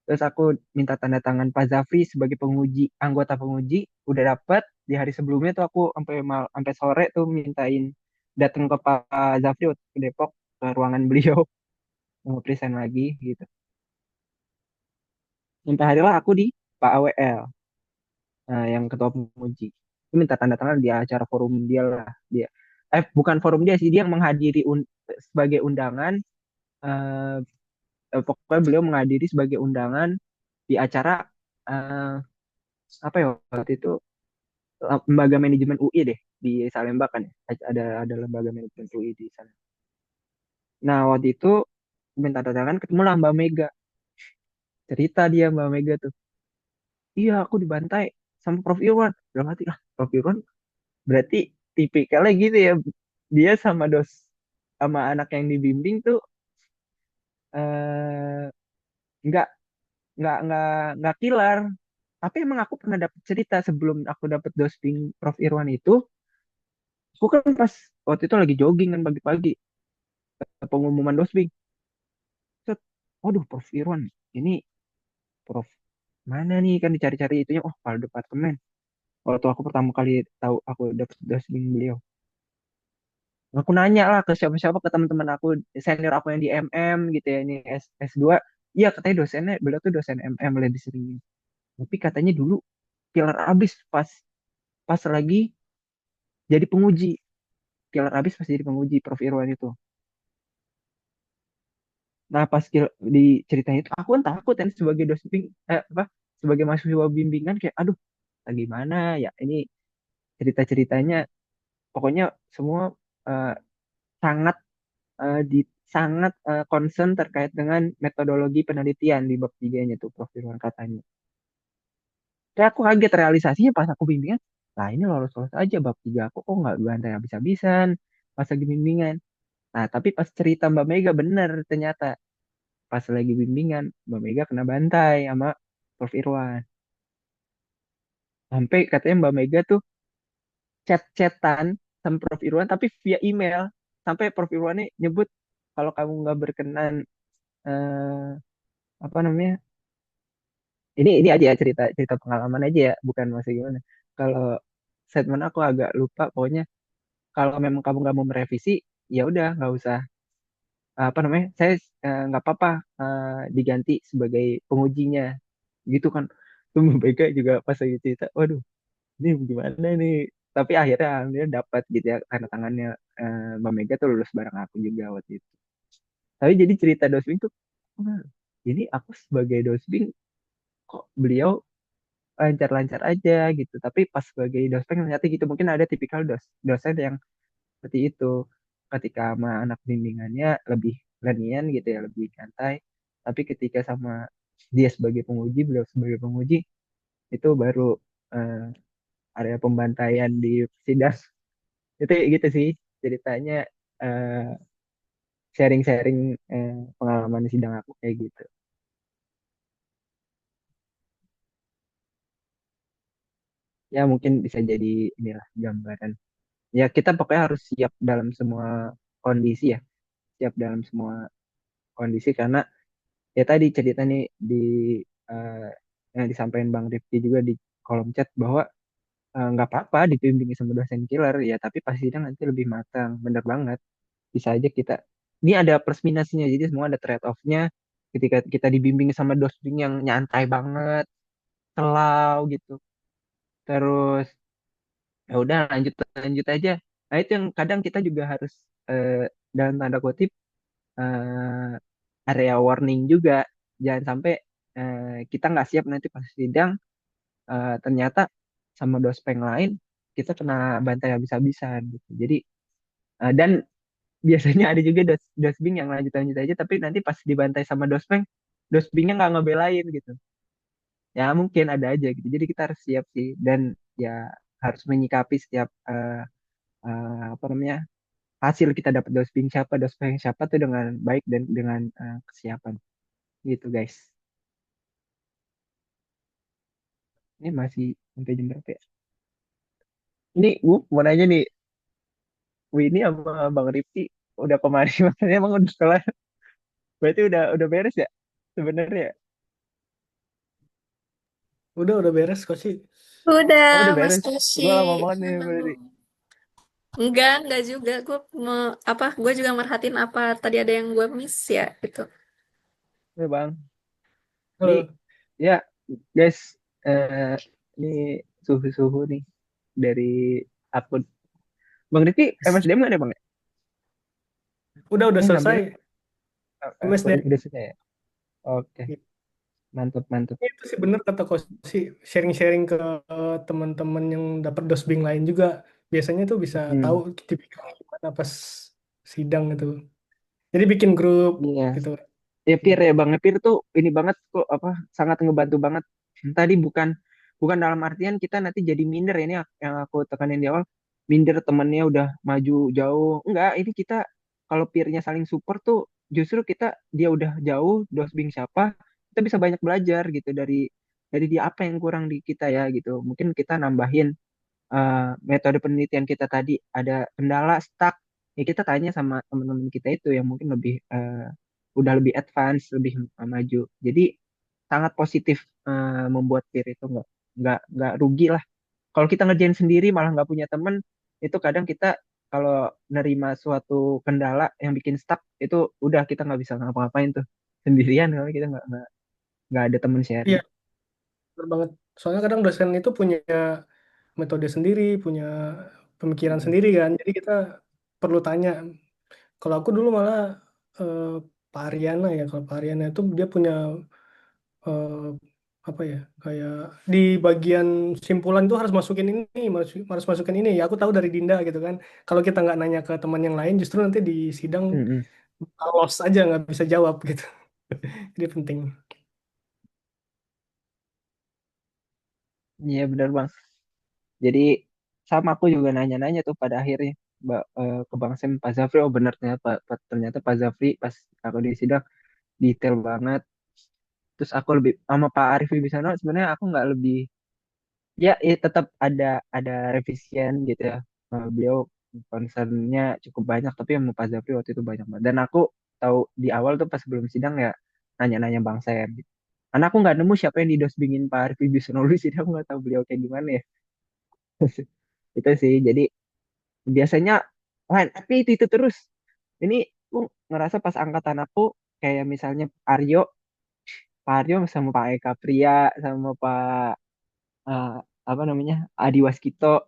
Terus aku minta tanda tangan Pak Zafri sebagai penguji, anggota penguji, udah dapat. Di hari sebelumnya tuh aku sampai sore tuh mintain datang ke Pak Zafri waktu ke Depok ke ruangan beliau mau present lagi gitu. Sampai harilah aku di Pak AWL, yang ketua penguji. Aku minta tanda tangan di acara forum dia lah. Dia, bukan forum dia sih, dia yang menghadiri sebagai undangan. eh, Pokoknya beliau menghadiri sebagai undangan di acara eh, apa ya waktu itu, lembaga manajemen UI deh di Salemba kan ya. Ada lembaga manajemen UI di sana. Nah waktu itu minta tanda tangan ketemu lah Mbak Mega. Cerita dia Mbak Mega tuh. Iya aku dibantai sama Prof Irwan. Dalam hati lah Prof Irwan berarti tipikalnya gitu ya. Dia sama anak yang dibimbing tuh eh nggak nggak nggak killer. Tapi emang aku pernah dapet cerita sebelum aku dapet dosing Prof Irwan itu. Aku kan pas waktu itu lagi jogging kan pagi-pagi, pengumuman dosbing. Set, waduh Prof Irwan, ini Prof mana nih kan dicari-cari itunya. Oh kalau departemen. Waktu aku pertama kali tahu aku dapet dosbing beliau. Aku nanya lah ke siapa-siapa, ke teman-teman aku, senior aku yang di MM gitu ya, ini S2. Iya katanya dosennya, beliau tuh dosen MM lebih sering. Tapi katanya dulu killer abis pas pas lagi jadi penguji. Killer abis pas jadi penguji Prof Irwan itu. Nah pas ceritanya itu aku kan takut kan sebagai dosen apa sebagai mahasiswa bimbingan kayak aduh lagi mana ya ini cerita-ceritanya pokoknya semua eh, sangat di sangat concern terkait dengan metodologi penelitian di bab tiganya tuh Prof Irwan katanya. Kayak aku kaget realisasinya pas aku bimbingan. Lah ini lolos-lolos aja bab 3 aku kok nggak bantai habis-habisan pas lagi bimbingan. Nah tapi pas cerita Mbak Mega bener ternyata pas lagi bimbingan Mbak Mega kena bantai sama Prof Irwan. Sampai katanya Mbak Mega tuh chat-chatan sama Prof Irwan tapi via email. Sampai Prof Irwan nih nyebut kalau kamu nggak berkenan eh, apa namanya, ini aja ya, cerita cerita pengalaman aja ya bukan masih gimana. Kalau statement aku agak lupa pokoknya, kalau memang kamu nggak mau merevisi ya udah nggak usah, apa namanya, saya nggak apa-apa diganti sebagai pengujinya gitu kan. Tuh Mbak Mega juga pas lagi cerita waduh ini gimana nih, tapi akhirnya alhamdulillah dapat gitu ya karena tangannya Mbak Mega tuh lulus bareng aku juga waktu itu. Tapi jadi cerita dosbing tuh, "Wah, ini aku sebagai dosbing kok beliau lancar-lancar aja gitu, tapi pas sebagai dosen ternyata gitu, mungkin ada tipikal dosen yang seperti itu ketika sama anak bimbingannya lebih lenian gitu ya, lebih santai, tapi ketika sama dia sebagai penguji, beliau sebagai penguji itu baru eh, area pembantaian di sidang. Itu gitu sih ceritanya, eh, sharing-sharing pengalaman di sidang aku kayak gitu. Ya mungkin bisa jadi inilah gambaran. Ya kita pokoknya harus siap dalam semua kondisi ya, siap dalam semua kondisi karena ya tadi cerita nih di eh, yang disampaikan Bang Rifki juga di kolom chat bahwa nggak apa-apa dibimbing sama dosen killer ya, tapi pasti sidang nanti lebih matang. Bener banget, bisa aja kita ini ada plus minusnya, jadi semua ada trade off-nya. Ketika kita dibimbing sama dosen yang nyantai banget, selau gitu, terus ya udah lanjut lanjut aja. Nah itu yang kadang kita juga harus dalam tanda kutip eh, area warning juga, jangan sampai kita nggak siap nanti pas sidang, ternyata sama dospeng lain kita kena bantai habis-habisan gitu. Jadi dan biasanya ada juga dosbing yang lanjut lanjut aja tapi nanti pas dibantai sama dospeng, dosbingnya nggak ngebelain gitu. Ya mungkin ada aja gitu. Jadi kita harus siap sih, dan ya harus menyikapi setiap apa namanya, hasil kita dapat dospeng siapa tuh dengan baik dan dengan kesiapan gitu guys. Ini masih sampai jam berapa ya? Ini gue mau nanya nih, Winnie sama Bang Rifki udah kemari maksudnya, emang udah sekolah, berarti udah beres ya sebenarnya ya? Udah beres kok sih. Udah, Oh udah Mas beres. Toshi. Gue lama banget nih berarti. Enggak juga. Gue juga merhatiin apa tadi ada yang gue miss ya gitu. Ya Bang, ini Halo. ya guys, eh, ini suhu-suhu nih dari akun Bang Rifki. MSDM nggak ada Bang ya? Udah Ngambil selesai MSD. udah selesai ya? Oke, mantap mantap. Itu sih bener kata Kosi, sharing-sharing ke teman-teman yang dapat dosbing lain juga. Biasanya tuh bisa tahu Hmm, tipikal gimana pas sidang itu. Jadi bikin grup iya. gitu. Ya Pir ya Bang, Pir tuh ini banget kok, apa, sangat ngebantu banget. Tadi bukan bukan dalam artian kita nanti jadi minder ya, ini yang aku tekanin di awal, minder temennya udah maju jauh. Enggak, ini kita kalau peernya saling support tuh justru kita, dia udah jauh dosbing siapa, kita bisa banyak belajar gitu dari dia apa yang kurang di kita ya gitu. Mungkin kita nambahin metode penelitian kita tadi ada kendala stuck, ya kita tanya sama teman-teman kita itu yang mungkin lebih udah lebih advance, lebih maju. Jadi sangat positif, membuat peer itu nggak rugi lah. Kalau kita ngerjain sendiri malah nggak punya teman, itu kadang kita kalau nerima suatu kendala yang bikin stuck itu udah kita nggak bisa ngapa-ngapain tuh sendirian kalau kita nggak ada teman sharing. Iya, bener banget. Soalnya kadang dosen itu punya metode sendiri, punya pemikiran Hmm. sendiri kan. Jadi kita perlu tanya. Kalau aku dulu malah eh, Pak Ariana ya. Kalau Pak Ariana itu dia punya eh, apa ya, kayak di bagian simpulan itu harus masukin ini, harus masukin ini. Ya aku tahu dari Dinda gitu kan. Kalau kita nggak nanya ke teman yang lain, justru nanti di sidang Mm-mm. lost aja nggak bisa jawab gitu. Jadi penting. Iya benar bang. Jadi sama aku juga nanya-nanya tuh pada akhirnya ke Bang Sam, Pak Zafri, oh benar ternyata ternyata Pak Zafri pas aku di sidang detail banget. Terus aku lebih sama Pak Arif Wibisono, sebenarnya aku nggak lebih, ya, tetap ada revisian gitu ya. Beliau concernnya cukup banyak tapi sama Pak Zafri waktu itu banyak banget. Dan aku tahu di awal tuh pas sebelum sidang ya nanya-nanya Bang Sam gitu. Karena aku nggak nemu siapa yang didosbingin Pak Arif Wibisono di sidang, aku nggak tahu beliau kayak gimana ya. Itu sih, jadi biasanya lain tapi itu terus. Ini aku ngerasa pas angkatan aku kayak misalnya Pak Aryo sama Pak Eka Pria sama Pak eh, apa namanya, Adi Waskito.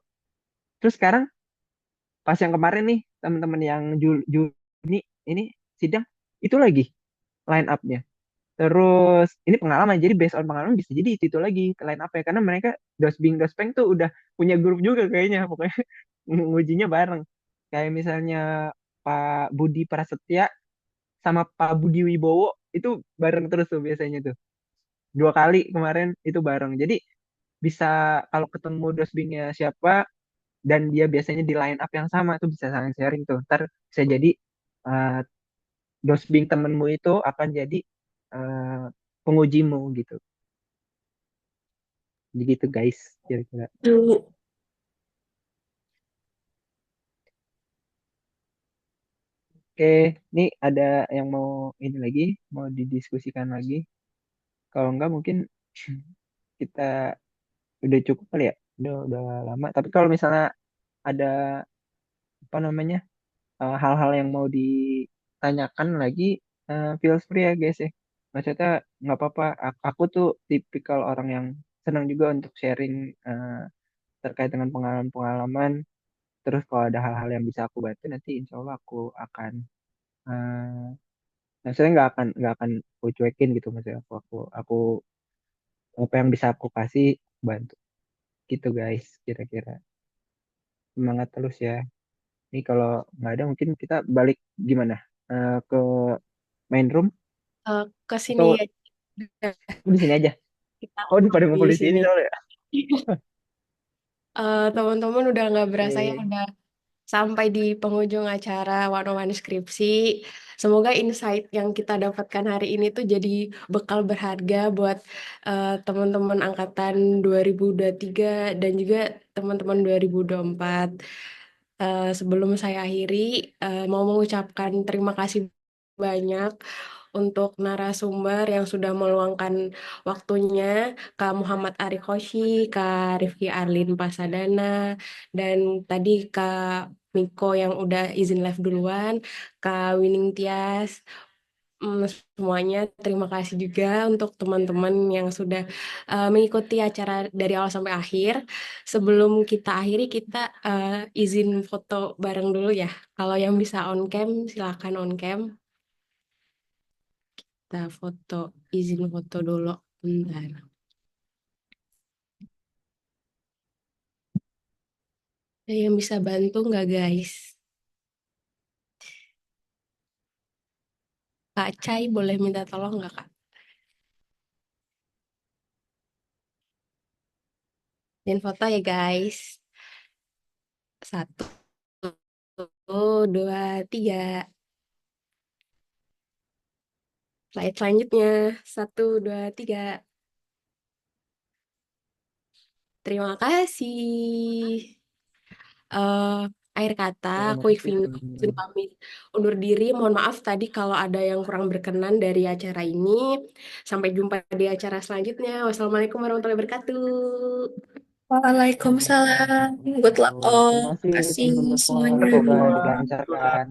Terus sekarang pas yang kemarin nih teman-teman yang Juni ini sidang itu lagi line up-nya. Terus ini pengalaman, jadi based on pengalaman bisa jadi itu lagi line up ya, karena mereka dospeng tuh udah punya grup juga kayaknya, pokoknya ngujinya bareng. Kayak misalnya Pak Budi Prasetya sama Pak Budi Wibowo itu bareng terus tuh biasanya tuh. 2 kali kemarin itu bareng. Jadi bisa kalau ketemu dosbingnya siapa dan dia biasanya di line up yang sama tuh bisa saling sharing tuh. Ntar bisa jadi uh, dosbing temenmu itu akan jadi uh, pengujimu gitu. Begitu guys, kira-kira. Dulu. Oke, ini ada yang mau ini lagi, mau didiskusikan lagi. Kalau enggak mungkin kita udah cukup kali ya. Udah lama. Tapi kalau misalnya ada apa namanya, hal-hal yang mau ditanyakan lagi, feel free ya guys ya. Maksudnya nggak apa-apa. Aku tuh tipikal orang yang senang juga untuk sharing terkait dengan pengalaman-pengalaman. Terus kalau ada hal-hal yang bisa aku bantu nanti insya Allah aku akan eh saya nggak akan aku cuekin gitu maksudnya aku apa yang bisa aku kasih bantu gitu guys kira-kira semangat terus ya. Ini kalau nggak ada mungkin kita balik gimana. Ke main room Ke sini atau ya di sini aja. kita Oh, di pada di ngumpul di sini sini. soalnya. Teman-teman udah nggak berasa ya Oke. udah sampai di penghujung acara One Skripsi. Semoga insight yang kita dapatkan hari ini tuh jadi bekal berharga buat teman-teman angkatan 2023 dan juga teman-teman 2024. Sebelum saya akhiri, mau mengucapkan terima kasih banyak untuk narasumber yang sudah meluangkan waktunya, Kak Muhammad Arif Khoshi, Kak Rifki Arlin Pasadana, dan tadi Kak Miko yang udah izin live duluan, Kak Wining Tias, semuanya terima kasih juga untuk teman-teman yang sudah mengikuti acara dari awal sampai akhir. Sebelum kita akhiri, kita izin foto bareng dulu ya. Kalau yang bisa on cam, silakan on cam. Kita foto, izin foto dulu. Bentar. Ada yang bisa bantu nggak guys? Kak Cai boleh minta tolong nggak Kak? Dan foto ya guys. Satu, dua, tiga. Slide selanjutnya. Satu, dua, tiga. Terima kasih. eh Akhir kata, Quick Vino izin pamit undur diri. Mohon maaf tadi kalau ada yang kurang berkenan dari acara ini. Sampai jumpa di acara selanjutnya. Wassalamualaikum warahmatullahi wabarakatuh. Waalaikumsalam. Good luck all. Terima kasih Kasih teman-teman semua. semuanya. Semoga dilancarkan.